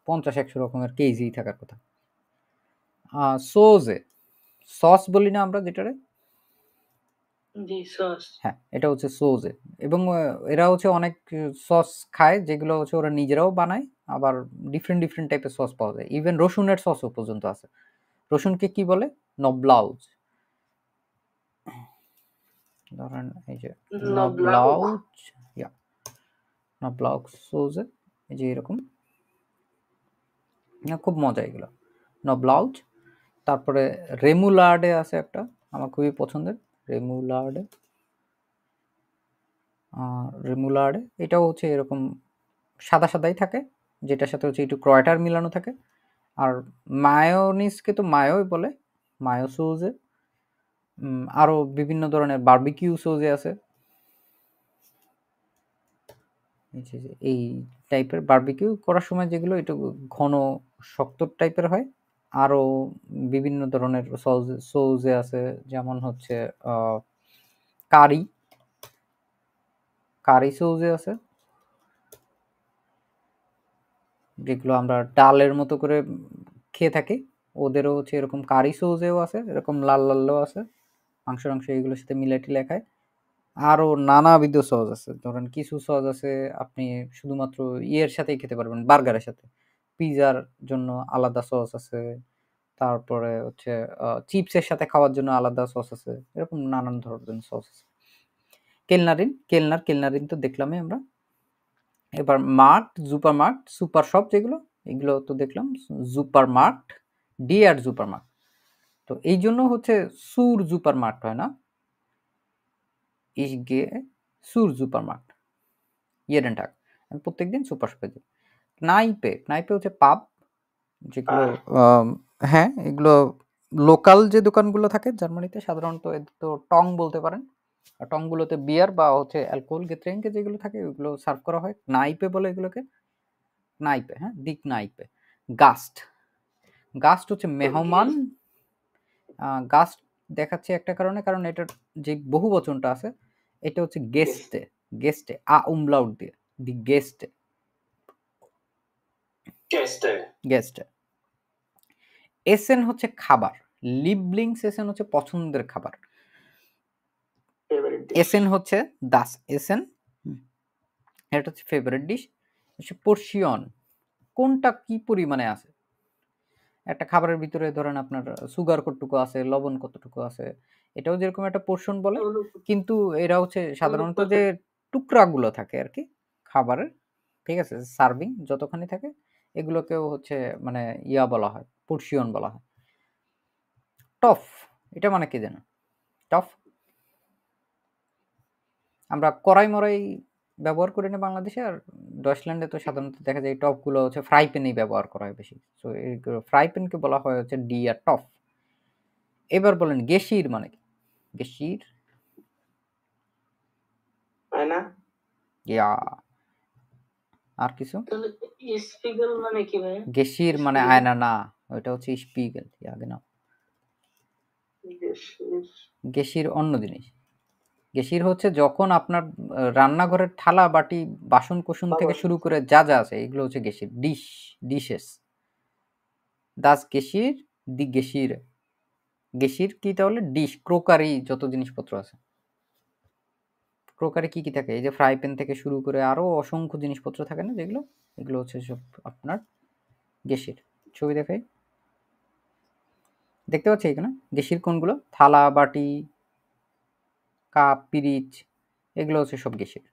50-100 রকমের কেইজেই থাকার কথা। সোজে, সস বলি না আমরা যেটারে, জি সস। হ্যাঁ এটা হচ্ছে সোজে। এবং এরা হচ্ছে অনেক সস খায়, যেগুলো হচ্ছে ওরা নিজেরাও বানায়। আবার ডিফারেন্ট ডিফারেন্ট টাইপের সস পাওয়া যায়, ইভেন রসুনের সসও পর্যন্ত আছে। রসুনকে কি বলে? নবলাউজ। ধরেন এই যে নবলাউক। নবলাউজ, ইয়া নবলাউজ সোজে, এই যে এরকম, খুব মজা এগুলো। নবলাউজ। তারপরে রেমুলার্ডে আছে একটা, আমার খুবই পছন্দের রেমুলার্ডে। রিমুলারে এটাও হচ্ছে এরকম সাদা সাদাই থাকে, যেটার সাথে হচ্ছে একটু ক্রয়টার মিলানো থাকে। আর মায়োনিজকে তো মায়োই বলে, মায়ো সৌজে। আরও বিভিন্ন ধরনের বারবিকিউ সৌজে আছে, এই টাইপের বারবিকিউ করার সময় যেগুলো একটু ঘন শক্ত টাইপের হয়। আরও বিভিন্ন ধরনের সৌজে আছে, যেমন হচ্ছে কারি সৌজে আছে, যেগুলো আমরা ডালের মতো করে খেয়ে থাকি। ওদেরও হচ্ছে এরকম কারি সৌজেও আছে, এরকম লাল লালও আছে, মাংস এগুলোর সাথে মিলে টিলে খায়। আরও নানাবিধ সস আছে, ধরেন কিছু সস আছে আপনি শুধুমাত্র ইয়ের সাথেই খেতে পারবেন, বার্গারের সাথে। পিজার জন্য আলাদা সস আছে, তারপরে হচ্ছে চিপসের সাথে খাওয়ার জন্য আলাদা সস আছে, এরকম নানান ধরনের সস আছে। কেলনারিন তো দেখলামই আমরা। এবার mart, super mart, super shop যেগুলো, এগুলো তো দেখলাম। সুপার মার্ট, ডি আর সুপার মার্ট। তো এই জন্য হচ্ছে সুর সুপার মার্ট হয় না, Ich gehe zur Supermarkt jeden Tag। আমি প্রত্যেকদিন সুপার শপে যাই। নাইপে হচ্ছে পাব, যেগুলো হ্যাঁ, এগুলো লোকাল যে দোকানগুলো থাকে জার্মানিতে সাধারণত তো টং বলতে পারেন। আর টংগুলোতে বিয়ার বা হচ্ছে অ্যালকোহল গেট্রেঙ্কে যেগুলো থাকে ওগুলো সার্ভ করা হয়, নাইপে বলে এগুলোকে। নাইপে, হ্যাঁ, দিক নাইপে। গাস্ট হচ্ছে মেহমান। গাস্ট দেখাচ্ছে একটা কারণ এটার যে বহু বচনটা আছে এটা হচ্ছে গেস্টে umlaut দিয়ে, দি গেস্টে। এসেন হচ্ছে খাবার, লিবলিংস এসেন হচ্ছে পছন্দের খাবার, এসেন হচ্ছে দাস এসেন, এটা হচ্ছে ফেভারিট ডিশ। পোর্শন, কোনটা কি পরিমাণে আছে একটা খাবারের ভিতরে, ধরেন আপনার সুগার কতটুকু আছে, লবণ কতটুকু আছে, এটাও যেরকম একটা পোর্শন বলে। কিন্তু এরা হচ্ছে সাধারণত যে টুকরাগুলো থাকে আর কি খাবারের, ঠিক আছে, সার্ভিং যতখানি থাকে এগুলোকেও হচ্ছে মানে ইয়া বলা হয়, পোর্শন বলা হয়। টফ, এটা মানে কি জানেন? টফ আমরা কড়াই মরাই ব্যবহার করি না বাংলাদেশে, আর ডয়েচল্যান্ডে তো সাধারণত দেখা যায় এই টপগুলো হচ্ছে ফ্রাই প্যানেই ব্যবহার করা হয় বেশি। সো এই ফ্রাই প্যানকে বলা হয় হচ্ছে ডিয়ার টপ। এবার বলেন গেশির মানে কি? গেশির আয়না, ইয়া, আর কিছু? তাহলে স্পিগেল মানে কি ভাই? গেশির মানে স্পিগেল? আয়না না, ওটা হচ্ছে স্পিগেল। ইয়া genau। গেশির অন্য জিনিস। গেশির হচ্ছে যখন আপনার রান্নাঘরের থালা বাটি বাসন কোসন থেকে শুরু করে যা যা আছে এগুলো হচ্ছে গেশির, ডিশেস। দাস গেশির, দি গেশির। গেশির কি তাহলে? ডিশ, ক্রোকারি, যত জিনিসপত্র আছে। ক্রোকারি কি কি থাকে? এই যে ফ্রাই প্যান থেকে শুরু করে আরো অসংখ্য জিনিসপত্র থাকে না যেগুলো, এগুলো হচ্ছে সব আপনার গেশির। ছবি দেখাই, দেখতে পাচ্ছি এখানে গেশির কোনগুলো? থালা বাটি, কাপ, পিরিচ, এগুলো হচ্ছে সব গেশির।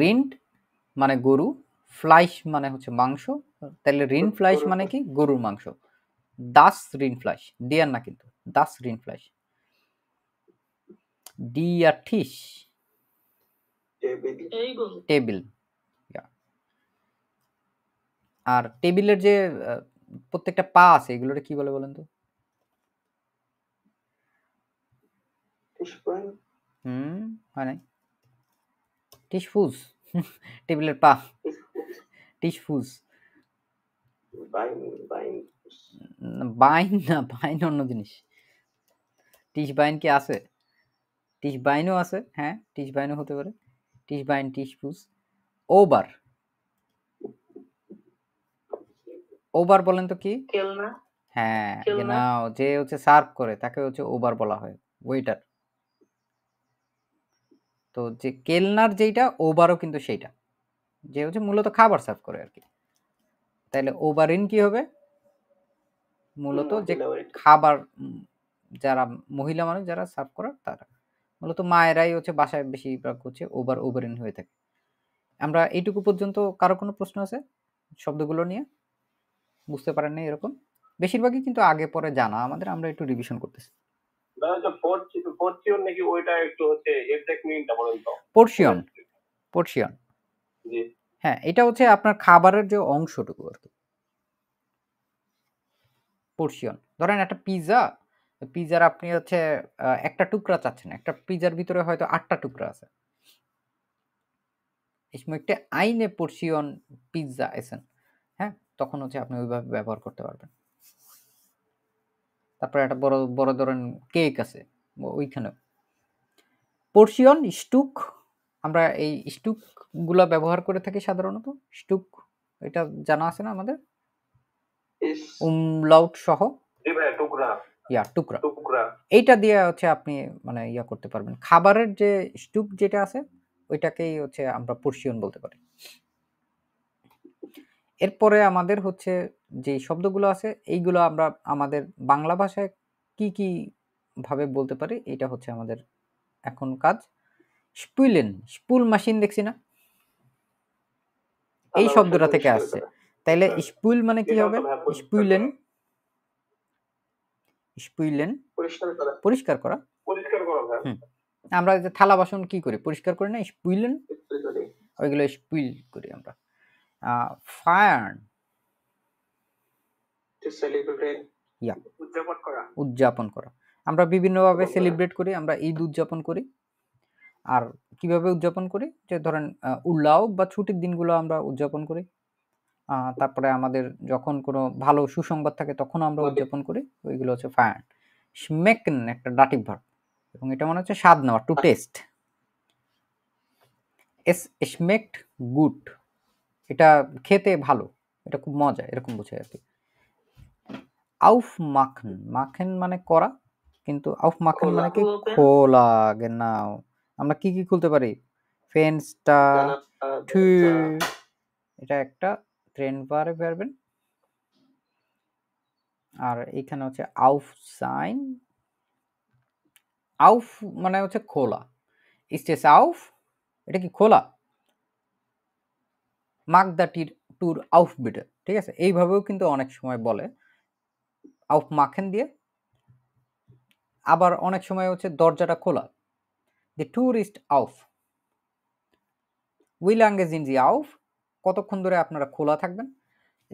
রিন্ড মানে গরু, ফ্লাইশ মানে হচ্ছে মাংস, তাহলে রিন ফ্লাইশ মানে কি? গরুর মাংস। দাস রিন ফ্লাইশ, ডিয়ার না কিন্তু, দাস রিন ফ্লাইশ। ডিয়ার ঠিস, টেবিল। আর টেবিলের যে প্রত্যেকটা পা আছে এগুলোরে কি বলে বলেন তো? হয় নাই, টিসফুস। টেবিলের পা, টিসফুস। বাইন না, বাইন অন্য জিনিস। টিস বাইন কি আছে? টিস বাইনও আছে, হ্যাঁ, টিস বাইনও হতে পারে। টিস বাইন, টিসফুস। ওবার, ওবার বলেন তো কি? কেলনা, হ্যাঁ, কেলনা। genau, যে হচ্ছে সার্ভ করে তাকে হচ্ছে ওবার বলা হয়, ওয়েটার। তো যে কেলনার যেইটা, ওবারও কিন্তু সেইটা, যে হচ্ছে মূলত খাবার সার্ভ করে আর কি। তাইলে ওভারিন কি হবে? মূলত যে খাবার যারা মহিলা মানুষ যারা সার্ভ করার, তারা মূলত মায়েরাই হচ্ছে বাসায় বেশিরভাগ হচ্ছে ওভারিন হয়ে থাকে। আমরা এইটুকু পর্যন্ত, কারো কোনো প্রশ্ন আছে শব্দগুলো নিয়ে? বুঝতে পারেন না এরকম? বেশিরভাগই কিন্তু আগে পরে জানা আমাদের, আমরা একটু রিভিশন করতেছি। পর্চিয়ন নাকি ওইটা একটু হচ্ছে এক্সাক্ট মিনিংটা বলেন তো। পোর্শন পোর্শন জি হ্যাঁ, এটা হচ্ছে আপনার খাবারের যে অংশটুকু আর কি, পোর্শন। ধরেন একটা পিৎজা, পিৎজার আপনি হচ্ছে একটা টুকরা চাচ্ছেন, একটা পিৎজার ভিতরে হয়তো 8টা টুকরা আছে। Ich möchte eine Portion Pizza essen, হ্যাঁ, তখন হচ্ছে আপনি ওইভাবে ব্যবহার করতে পারবেন। তারপরে একটা বড় বড় ধরেন কেক আছে, ওইখানেও পোর্শন স্টুক, আমরা এই স্টুক গুলা ব্যবহার করে থাকি সাধারণত। স্টুক এটা জানা আছে না আমাদের, umlaut সহ, জি ভাই টুকরা টুকরা। টুকরা এইটা দিয়ে হচ্ছে আপনি মানে করতে পারবেন। খাবারের যে স্টুক যেটা আছে ওইটাকেই হচ্ছে আমরা পোর্শন বলতে পারি। এরপরে আমাদের হচ্ছে যে শব্দগুলো আছে এইগুলো আমরা আমাদের বাংলা ভাষায় কি কি ভাবে বলতে পারি, এটা হচ্ছে আমাদের এখন কাজ। স্পুইলেন, স্পুল মেশিন দেখছি না, এই শব্দটা থেকে আসছে। তাইলে স্পুল মানে কি হবে? স্পুইলেন, স্পুইলেন পরিষ্কার করা। পরিষ্কার করা ভাই হুম, আমরা যে থালা বাসন কি করি, পরিষ্কার করি না, স্পুইলেন, ওইগুলো স্পুইল করি আমরা। ফায়ার্ন, To celebrate. ইয়া উদযাপন করা। উদযাপন করা। আমরা বিভিন্নভাবে সেলিব্রেট করি, আমরা ঈদ উদযাপন করি। আর কিভাবে উদযাপন করি, যে ধরেন উল্লাও বা ছুটির দিনগুলো আমরা উদযাপন করি। তারপরে আমাদের যখন কোনো ভালো সুসংবাদ থাকে তখন আমরা উদযাপন করি, ওইগুলো হচ্ছে ফায়ার। স্মেকন একটা ডাটিভ ভার্ব, এবং এটা মনে হচ্ছে স্বাদ নেওয়া, টু টেস্ট। এস স্মেকড গুড, এটা খেতে ভালো, এটা খুব মজা, এরকম বোঝায় আর কি। আউফ মাখন, মাখন মানে করা, কিন্তু আউফ মাখন মানে কি খোলা। গেনাও, আমরা কি কি খুলতে পারি? ফেন্সটা, টুর, এটা একটা ট্রেন পারে পারবেন। আর এখানে হচ্ছে আউফ সাইন, আউফ মানে হচ্ছে খোলা, স্টেস আউফ, এটা কি খোলা। মাক দা ট্যুর আউফ বিটে, ঠিক আছে, এইভাবেও কিন্তু অনেক সময় বলে আউফ মাখেন দিয়ে। আবার অনেক সময় হচ্ছে দরজাটা খোলা, দি ট্যুরিস্ট আউফ, উই লাঙ্গে জিন জি আউফ, কতক্ষণ ধরে আপনারা খোলা থাকবেন।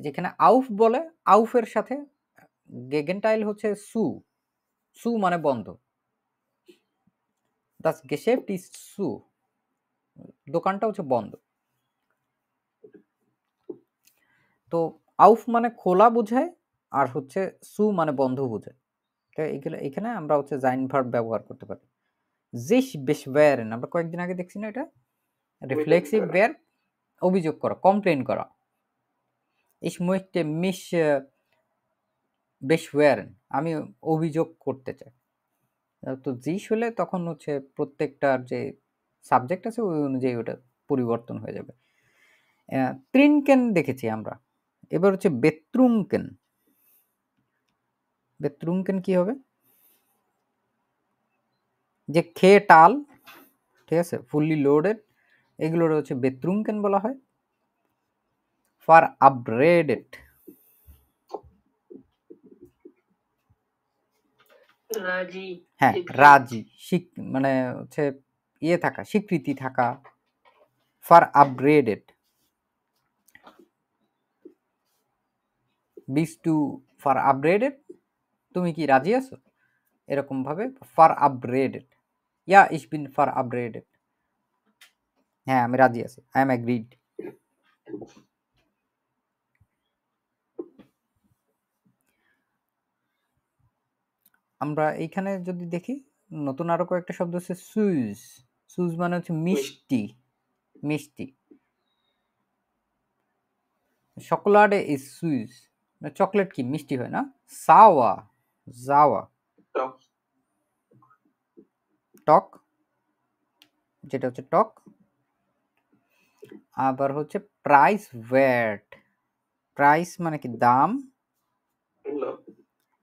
যেখানে আউফ বলে, আউফের সাথে গেগেনটাইল হচ্ছে সু, সু মানে বন্ধ। দাস গেশেফট ইজ সু, দোকানটা হচ্ছে বন্ধ। তো আউফ মানে খোলা বোঝায়, আর হচ্ছে সু মানে বন্ধ বোঝায়। তো এখানে আমরা হচ্ছে জাইন ভার্ব ব্যবহার করতে পারি। জিস বেশ ওয়ারেন, আমরা কয়েকদিন আগে দেখছি না, এটা রিফ্লেক্সিভ ভার্ব, অভিযোগ করা, কমপ্লেইন করা। Ich möchte mich beschweren, আমি অভিযোগ করতে চাই। তো জিস হলে তখন হচ্ছে প্রত্যেকটার যে সাবজেক্ট আছে ওই অনুযায়ী ওটা পরিবর্তন হয়ে যাবে। ত্রিনকেন দেখেছি আমরা, এবার হচ্ছে বেত্রুমকেন। বেত্রুমকেন কি হবে? যে খেয়ে টাল, ঠিক আছে, ফুললি লোডেড, এগুলোর হচ্ছে বেত্রুমকেন বলা হয়। ফর আপগ্রেডেড, রাজি। হ্যাঁ রাজি, মানে হচ্ছে ইয়ে থাকা, স্বীকৃতি থাকা। ফর আপগ্রেডেড, বিস টু ফর আপগ্রেডেড, তুমি কি রাজি আছো, এরকম ভাবে। For upgraded, yeah is bin for upgraded, হ্যাঁ আমি রাজি আছি, আই এম এগ্রিড। আমরা এইখানে যদি দেখি নতুন আরো কয়েকটা শব্দ হচ্ছে সুজ, সুজ মানে হচ্ছে মিষ্টি, মিষ্টি। চকোলাডে ইজ সুইজ, চকলেট কি মিষ্টি হয় না। সাওয়া, জাওয়া, টক, যেটা হচ্ছে টক। আবার হচ্ছে প্রাইস ভ্যাট, প্রাইস মানে কি দাম,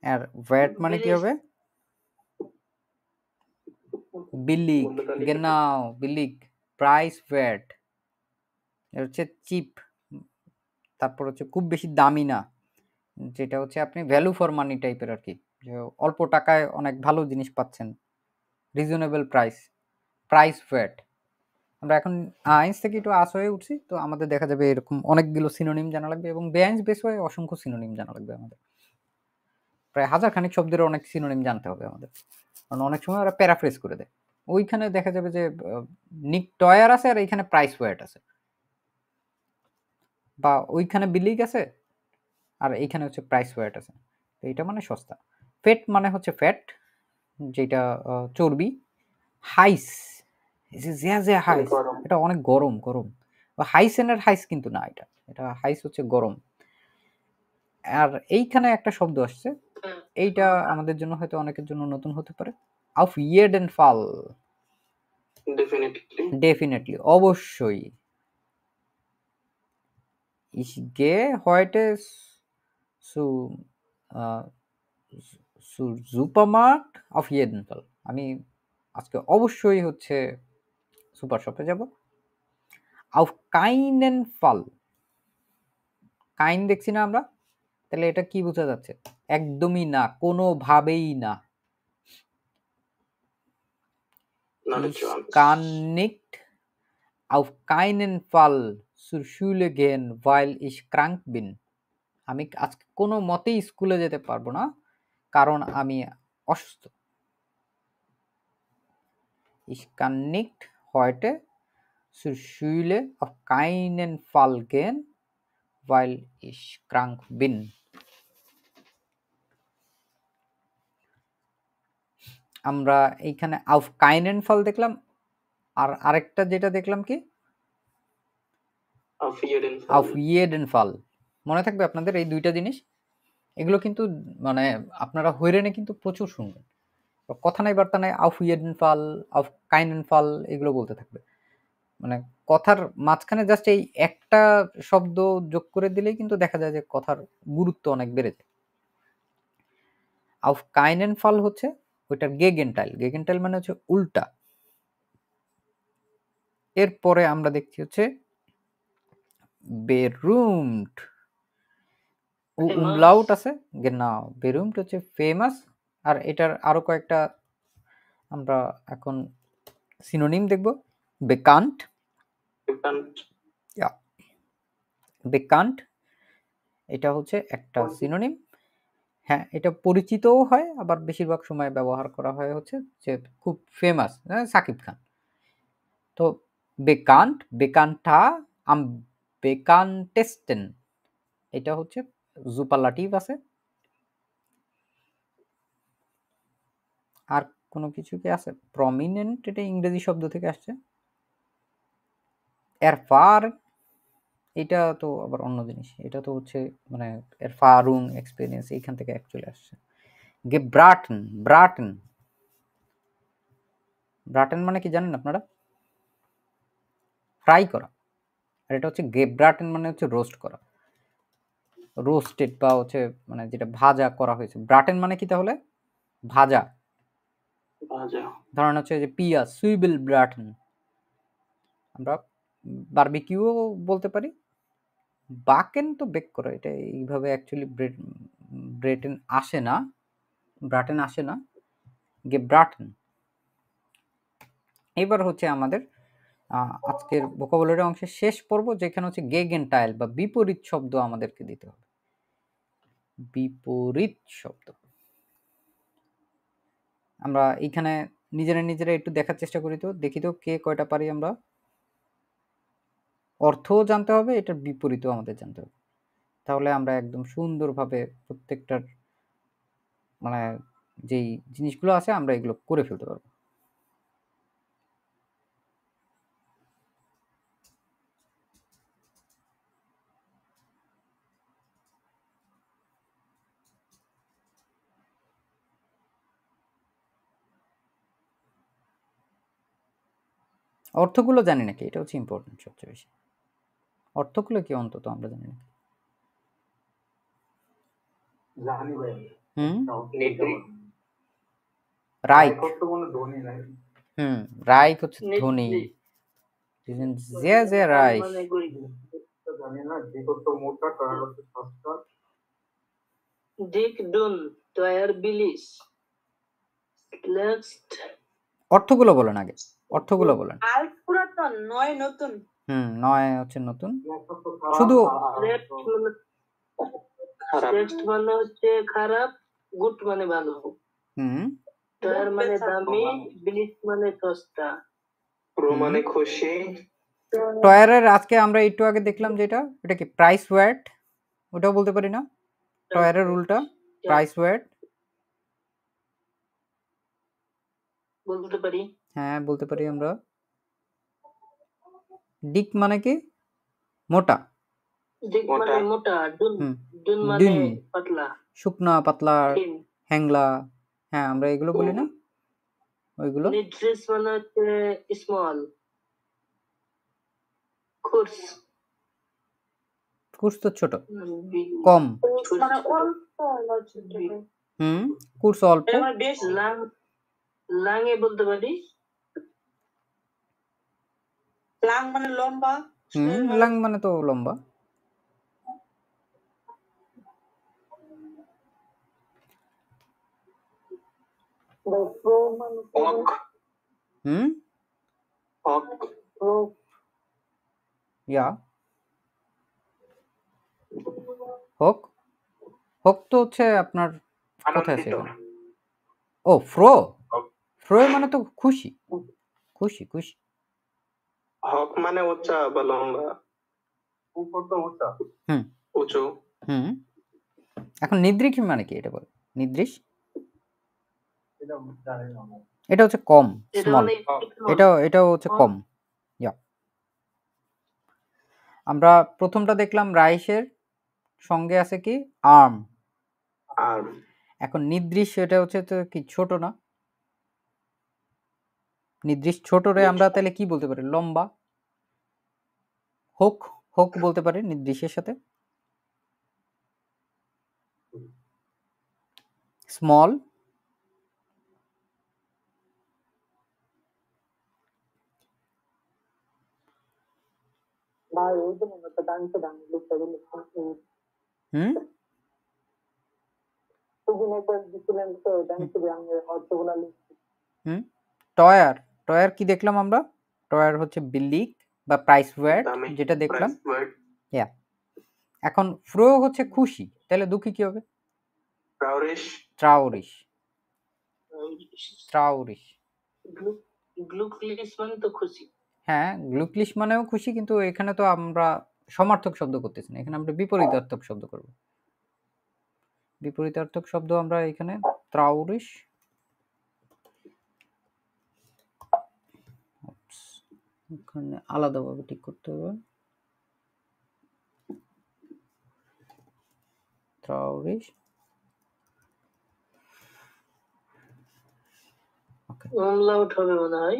আর ভ্যাট মানে কি হবে? বিলিগ, গেনাও বিলিগ, প্রাইস ভ্যাট, এটা হচ্ছে চিপ। তারপর হচ্ছে খুব বেশি দামি না, যেটা হচ্ছে আপনি ভ্যালু ফর মানি টাইপের আর কি, যে অল্প টাকায় অনেক ভালো জিনিস পাচ্ছেন, রিজনেবল প্রাইস ওয়েট। আমরা এখন আইন্স থেকে একটু আস হয়ে উঠছি, তো আমাদের দেখা যাবে এরকম অনেকগুলো সিনোনিম জানা লাগবে, এবং বেআইন্স বেস হয়ে অসংখ্য সিনোনিম জানা লাগবে আমাদের। প্রায় 1000 খানিক শব্দের অনেক সিনোনিম জানতে হবে আমাদের, কারণ অনেক সময় ওরা প্যারাফ্রেজ করে দেয়। ওইখানে দেখা যাবে যে নিক টয়ার আছে আর এইখানে প্রাইস ওয়েট আছে, বা ওইখানে বিলিং আছে আর এইখানে হচ্ছে প্রাইস ওয়েট আছে। তো এটা মানে সস্তা। ফেট মানে হচ্ছে ফ্যাট, যেটা চর্বি। হাইস, হাইস, গরম। এটা অনেক গরম গরম। হাইসেনের হাইস কিন্তু না, এটা এটা হাইস হচ্ছে গরম। আর এইখানে একটা শব্দ আসছে, এইটা আমাদের জন্য হয়তো অনেকের জন্য নতুন হতে পারে। auf jeden Fall, ডেফিনেটলি অবশ্যই। ich gehe heute zu Supermarkt auf jeden Fall, আমি আজকে অবশ্যই হচ্ছে সুপার শপে যাব। auf keinen Fall, কাইন দেখছি না আমরা, তাহলে এটা কি বোঝা যাচ্ছে? একদমই না, কোনোভাবেই না। Ich kann nicht auf keinen Fall zur Schule gehen, weil ich krank bin. আমি আজকে কোনো মতেই স্কুলে যেতে পারবো না, কারণ আমি অসুস্থ। Ich kann nicht heute zur Schule auf keinen Fall gehen, weil ich krank bin. আমরা এইখানে auf keinen Fall দেখলাম, আর আরেকটা যেটা দেখলাম কি auf jeden Fall। মনে থাকবে আপনাদের এই দুইটা জিনিস, এগুলো কিন্তু মানে আপনারা হইরেনে কিন্তু প্রচুর শুনবেন। কথা নাই বার্তা নাই auf jeden Fall, auf keinen Fall এগুলো বলতে থাকবে। মানে কথার মাঝখানে জাস্ট এই একটা শব্দ যোগ করে দিলেই কিন্তু দেখা যায় যে কথার গুরুত্ব অনেক বেড়ে যায়। auf keinen Fall হচ্ছে ওইটার গেগেনটাইল। গেগেনটাইল মানে হচ্ছে উল্টা। এরপরে আমরা দেখছি হচ্ছে berühmt, umlaut আছে, genau, berühmt হচ্ছে ফেমাস। আর এটার আরো কয়েকটা আমরা এখন সিনোনিম দেখব। bekannt, ja, bekannt এটা হচ্ছে একটা সিনোনিম। হ্যাঁ, এটা পরিচিতও হয়, আবার বেশিরভাগ সময় ব্যবহার করা হয় হচ্ছে যে খুব ফেমাস, সাকিব খান। তো bekannt, bekannter, am bekanntesten, এটা হচ্ছে সুপারলাটিভ আছে। আর কোনো কিছু কি আছে? প্রমিনেন্ট, এটা ইংরেজি শব্দ থেকে আসছে। erfahren, এটা তো আবার অন্য জিনিস, এটা তো হচ্ছে মানে erfahrung, এক্সপেরিয়েন্স, এইখান থেকে অ্যাকচুয়ালি আসছে। gebraten, braten, braten মানে কি জানেন আপনারা? ফ্রাই করা। আর এটা হচ্ছে gebraten মানে হচ্ছে রোস্ট করা, রোস্টেড বা হচ্ছে মানে যেটা ভাজা করা হয়েছে। ব্রাটেন মানে কি তাহলে? ভাজা। ধরেন হচ্ছে যে পিঁয়াজ, সুইবেল ব্রাটেন। আমরা বারবিকিউও বলতে পারি। বাকেন তো বেক করা, এটা এইভাবে অ্যাকচুয়ালি ব্রেটেন আসে না, ব্রাটেন আসে না, ব্রাটেন। এবার হচ্ছে আমাদের আজকের ভোকাবুলারি অংশের শেষ পর্ব, যেখানে হচ্ছে গেগেনটাইল বা বিপরীত শব্দ আমাদেরকে দিতে হবে। বিপরীত শব্দ আমরা এইখানে নিজেরা একটু দেখার চেষ্টা করি, তো দেখি তো কে কয়টা পারি আমরা। অর্থও জানতে হবে, এটার বিপরীতও আমাদের জানতে হবে, তাহলে আমরা একদম সুন্দরভাবে প্রত্যেকটার মানে যেই জিনিসগুলো আছে আমরা এগুলো করে ফেলতে পারবো। অর্থগুলো জানি নাকি, এটা হচ্ছে ইম্পর্টেন্ট সবচেয়ে বেশি। অর্থগুলো কি অন্তত আমরা জানি নাকি? রাইট, রাইট হচ্ছে ধনী। sehr sehr reich, dick dun, টয়ার বিলিশ নেক্সট অর্থগুলো বলেন আগে, অর্থগুলো বলেন। আল্ট পুরাতন, নয় নতুন। নয় হচ্ছে নতুন। শুধু নেক্সট মানে নেক্সট মানে হচ্ছে খারাপ, গুড মানে ভালো, টয়ার মানে দামি, বিলিশ মানে সস্তা, প্রো মানে খুশি। টয়ারের আজকে আমরা একটু আগে দেখলাম যেটা, এটা কি প্রাইস ওয়ার্ড, ওটাও বলতে পারি না? টয়ারের উল্টা প্রাইস ওয়ার্ড। বলতে পারি। হ্যাঁ বলতে পারি আমরা। ডিক মানে কি? মোটা। দিক মানে মোটা, ডুন হুম, ডুন মানে ডিন পাতলা, শুকনা পাতলা থিন। হ্যাংলা। হ্যাঁ আমরা এগুলো বলি না, ওইগুলো। নিড্রেস মানে হচ্ছে স্মল, কোর্স কুর্স তো ছোট, কম। মানে অল্প লজিক। কুর্স অল্প। এটা মানে বেশি। লাং লাঙে বলতে পারি। লাং মানে লম্বা। লাং মানে তো লম্বা। হক হক ইয়া হোক। হোক তো হচ্ছে আপনার কোথায় আছে এখানে? ও ফ্রো। ফ্রো মানে তো খুশি, খুশি খুশি। হক মানে উচ্চা বা লম্বা, উঁচু। এখন নিদ্রিক মানে কি এটা বল? নিদ্রিস এটা হচ্ছে কম, এটা স্মল। মানে এটাও হচ্ছে কম। ইয়া আমরা প্রথমটা দেখলাম রাইসের সঙ্গে আছে কি আর্ম। আর্ম। এখন নির্দিষ্ট এটা হচ্ছে তো কি ছোট না? নির্দিষ্ট ছোট রে আমরা তাহলে কি বলতে পারি? লম্বা। হোক হোক বলতে পারি নির্দিষ্টের সাথে। স্মল টয়ার। টয়ার কি দেখলাম আমরা? টয়ার হচ্ছে বিলিক বা প্রাইস ওয়ার্ড যেটা দেখলাম। ইয়া এখন ফ্রো হচ্ছে খুশি, তাহলে দুঃখী কি হবে? ট্রাউরিশ। ট্রাউরিশ। ট্রাউরিশ। গ্লুকলিশ মানে তো খুশি। হ্যাঁ গ্লুকলিশ মানেও খুশি, কিন্তু এখানে তো আমরা সমার্থক শব্দ করতেছি না, এখানে আমরা বিপরীতার্থক শব্দ করব। বিপরীতার্থক শব্দ আমরা এখানে ট্রাউরিশ। এখানে আলাদাভাবে ঠিক করতে হবে। ট্রাউরিশ। umlaut হবে মনে হয়।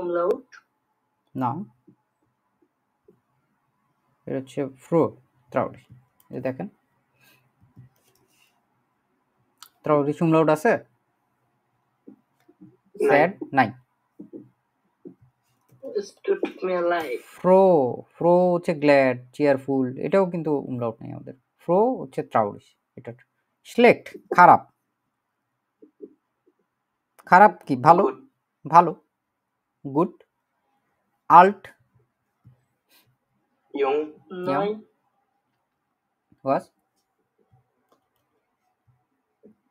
umlaut না, এটা হচ্ছে ফ্রো ট্রাউরিশ। এই দেখেন ট্রাউরিশ umlaut আছে? স্যাড নাই। stood me alive। ফ্রো ফ্রো হচ্ছে গ্ল্যাড চেয়ারফুল, এটাও কিন্তু umlaut নেই আমাদের। ফ্রো হচ্ছে ট্রাউরিশ। এটা স্লেক্ট খারাপ। খারাপ কি? ভালো। ভালো গুড। আল্ট ইয়ং নয় was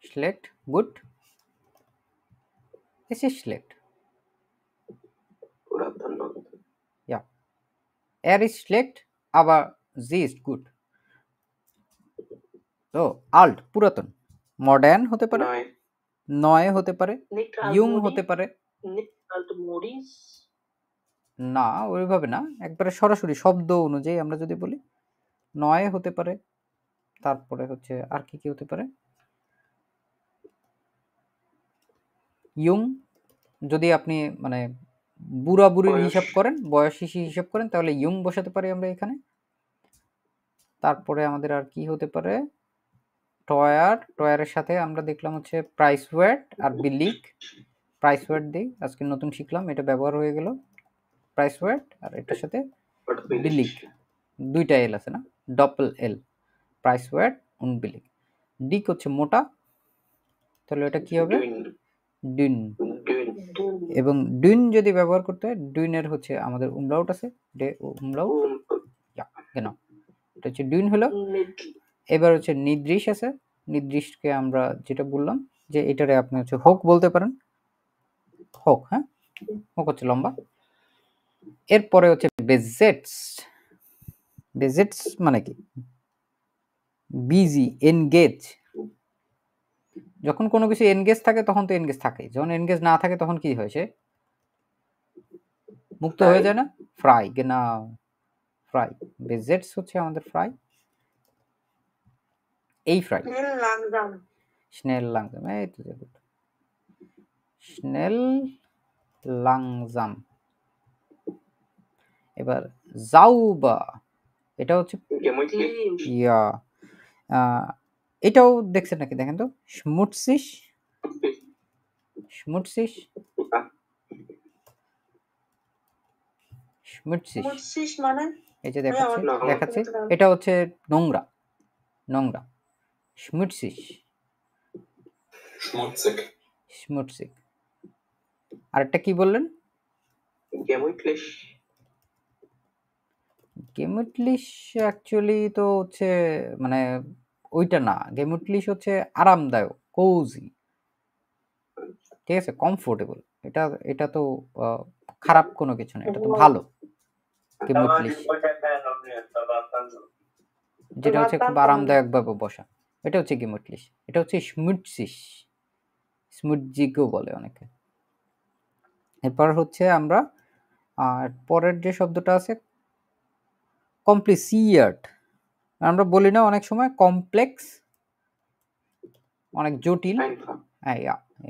schlecht good. Es ist schlecht. পুরাতন। Ja. Er ist schlecht, aber sie ist gut. So, alt পুরাতন। মডার্ন হতে পারে, নয় নয় হতে পারে, ইয়ং হতে পারে। মরিস না ওইভাবে না, একবারে সরাসরি শব্দ অনুযায়ী আমরা যদি বলি নয় হতে পারে। তারপরে হচ্ছে আর কি কি হতে পারে? ইয়ং যদি আপনি মানে বুড়া বুড়ির হিসাব করেন, বয়স হিসাব করেন, তাহলে ইয়ং বসাতে পারি আমরা এখানে। তারপরে আমাদের আর কি হতে পারে? টয়ার। টয়ারের সাথে আমরা দেখলাম হচ্ছে প্রাইস ওয়ার্ড আর বিলিক। প্রাইস ওয়ার্ড দিই, আজকে নতুন শিখলাম, এটা ব্যবহার হয়ে গেল। প্রাইস ওয়ার্ড আর এটার সাথে বিলিক, দুইটা এল আছে না, ডপল এল। প্রাইস ওয়ার্ড উন বিলিক। ডিক হচ্ছে মোটা, তাহলে এটা কি হবে? ডিন। এবং ডিন যদি ব্যবহার করতে হয়, ডিনের হচ্ছে আমাদের উমলাউট আছে, উমলাউট, genau, এটা হচ্ছে ডিন হলো। এবার হচ্ছে নির্দিষ্ট আছে, নির্দিষ্টকে আমরা যেটা বললাম যে এটারে আপনি হচ্ছে হোক বলতে পারেন, হোক, হ্যাঁ, হোক হচ্ছে লম্বা। এরপরে হচ্ছে বেজেটস। বেজেটস মানে কি? Busy, engage. যখন কোনো কিছু এনগেজ থাকে তখন তো এনগেজ থাকে, যখন এনগেজ না থাকে তখন কি হয়? সে মুক্ত হয়ে যায় না? Fry, genau, fry. বেজেটস হচ্ছে আমাদের ফ্রাই, এই ফ্রাই। লাংজাম। স্নেল লাংজাম, এই তো গুড। স্নেল লাংজাম। এবার জাউবা, এটা হচ্ছে ইয়া, এটাও দেখছেন নাকি? দেখেন তো, schmutzig, schmutzig, schmutzig, মুটসিস মানে এই যে দেখাচ্ছি, এটা হচ্ছে নোংরা, নোংরা, schmutzig, schmutzig, schmutzig। আরেকটা কি বললেন? gemütlich, gemütlich অ্যাকচুয়ালি তো হচ্ছে মানে ওইটা না, gemütlich হচ্ছে আরামদায়ক, কোজি, ঠিক আছে, কমফোর্টেবল। এটা এটা তো খারাপ কোনো কিছু না, এটা তো ভালো। gemütlich যেটা হচ্ছে খুব আরামদায়ক ভাবে বসা, এটা হচ্ছে gemütlich। এটা হচ্ছে schmutzig, schmutzigও বলে অনেকে। এরপর হচ্ছে আমরা পরের যে শব্দটা আছে কমপ্লিসিয়েট, আমরা বলি না অনেক সময় কমপ্লেক্স, অনেক জটিল। হ্যাঁ,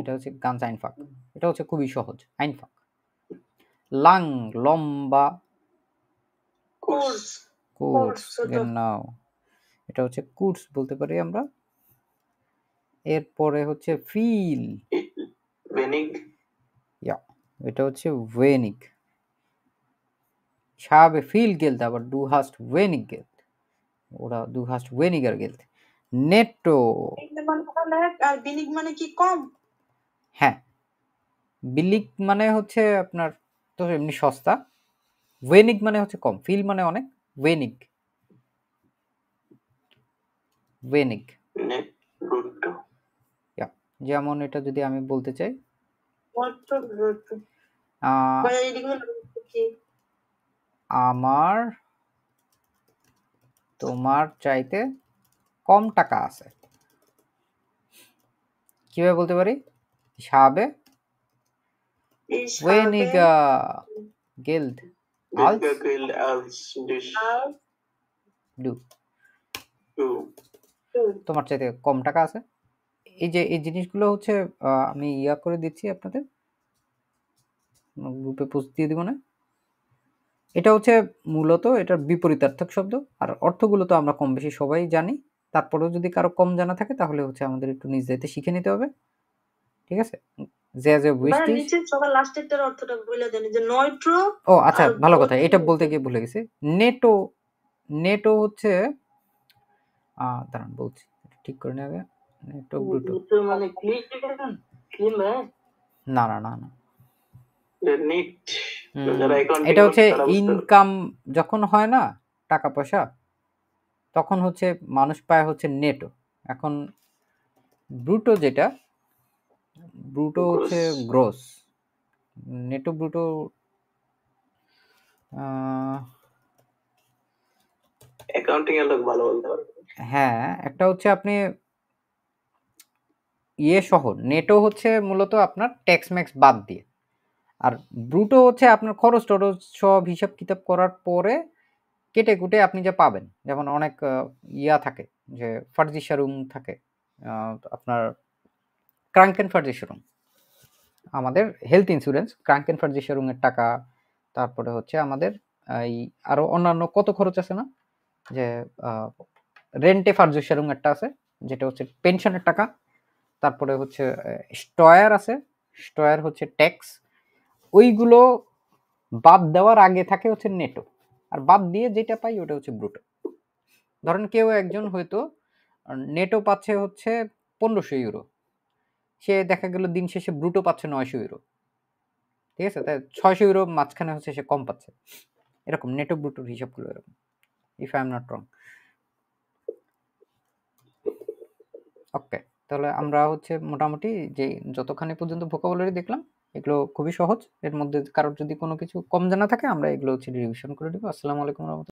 এটা হচ্ছে ganz einfach, এটা হচ্ছে খুবই সহজ, einfach। লাং, লম্বা, কোর্স, কোর্স, ছোট। genau, এটা হচ্ছে কোর্স বলতে পারি আমরা। এরপরে হচ্ছে ফিল, wenig, এটা হচ্ছে wenig। Ich habe viel Geld, aber du hast wenig Geld, oder du hast weniger Geld। নেটো, আর বিনিগ মানে কি? কম। হ্যাঁ, বিলিক মানে হচ্ছে আপনার তো এমনি সস্তা, ওয়েনিক মানে হচ্ছে কম, ফিল মানে অনেক, ওয়েনিক, ওয়েনিক। brutto, যেমন এটা যদি আমি বলতে চাই, আমার তোমার চাইতে কম টাকা আছে, কিভাবে বলতে পারি? Ich habe weniger Geld als du, তোমার চাইতে কম টাকা আছে। এই যে এই জিনিসগুলো হচ্ছে আমি ইয়া করে দিচ্ছি আপনাদের গ্রুপে পোস্ট দিয়ে দিব না। এটা হচ্ছে মূলত এটার বিপরীতার্থক শব্দ, আর অর্থগুলো তো আমরা কম বেশি সবাই জানি। তারপরেও যদি কারো কম জানা থাকে তাহলে হচ্ছে আমাদের একটু নিজ দায়িত্বে শিখে নিতে হবে, ঠিক আছে? যে বুঝতি সবার লাস্টেরটার অর্থটা বলে দেন, যে নয়ট্রো। ও আচ্ছা, ভালো কথা, এটা বলতে গিয়ে ভুলে গেছি। নেটো, নেটো হচ্ছে দাঁড়ান বলছি, ঠিক করে নেবে। নেটো ব্রুটো মানে ক্লিন, না না না না, neat, এটা হচ্ছে ইনকাম যখন হয় না টাকা পয়সা, তখন হচ্ছে মানুষ পায় হচ্ছে নেটো। এখন ব্রুটো যেটা, ব্রুটো হচ্ছে গ্রোস, নেটো ব্রুটো অ্যাকাউন্টিং এর লোক ভালো বলতে পারবে। হ্যাঁ, একটা হচ্ছে আপনি ইয়ে সহ, নেটো হচ্ছে মূলত আপনার ট্যাক্স ম্যাক্স বাদ দিয়ে, আর ব্রুটো হচ্ছে আপনার খরচ টরচ সব হিসাব কিতাব করার পরে কেটে কুটে আপনি যা পাবেন। যেমন অনেক ইয়া থাকে, যে ফার্জিশারুং থাকে, আপনার ক্রাঙ্কেন ফার্জিশারুং, আমাদের হেলথ ইন্স্যুরেন্স ক্রাঙ্কেন ফার্জিশারুং এর টাকা, তারপরে হচ্ছে আমাদের এই আরো অন্যান্য কত খরচ আছে না, যে রেন্টে ফার্জিশারুং একটা আছে যেটা হচ্ছে পেনশনের টাকা, তারপরে হচ্ছে স্টয়ার আছে, স্টয়ার হচ্ছে ট্যাক্স, ওইগুলো বাদ দেওয়ার আগে থাকে হচ্ছে নেটো, আর বাদ দিয়ে যেটা পাই ওটা হচ্ছে ব্রুটো। ধরেন কেউ একজন হয়তো নেটো পাচ্ছে হচ্ছে 1500 ইউরো, সে দেখা গেল দিন শেষে ব্রুটো পাচ্ছে 900 ইউরো, ঠিক আছে, তাই 600 ইউরো মাঝখানে হচ্ছে সে কম পাচ্ছে, এরকম নেটো ব্রুটোর হিসাবগুলো এরকম, if I am not wrong. Okay, তাহলে আমরা হচ্ছে মোটামুটি যে যতখানি পর্যন্ত ভোকাবুলারি দেখলাম এগুলো খুবই সহজ, এর মধ্যে কারোর যদি কোনো কিছু কম জানা থাকে আমরা এগুলো হচ্ছে রিভিশন করে দেবো। আসসালামু আলাইকুম রহমতুল্লাহ।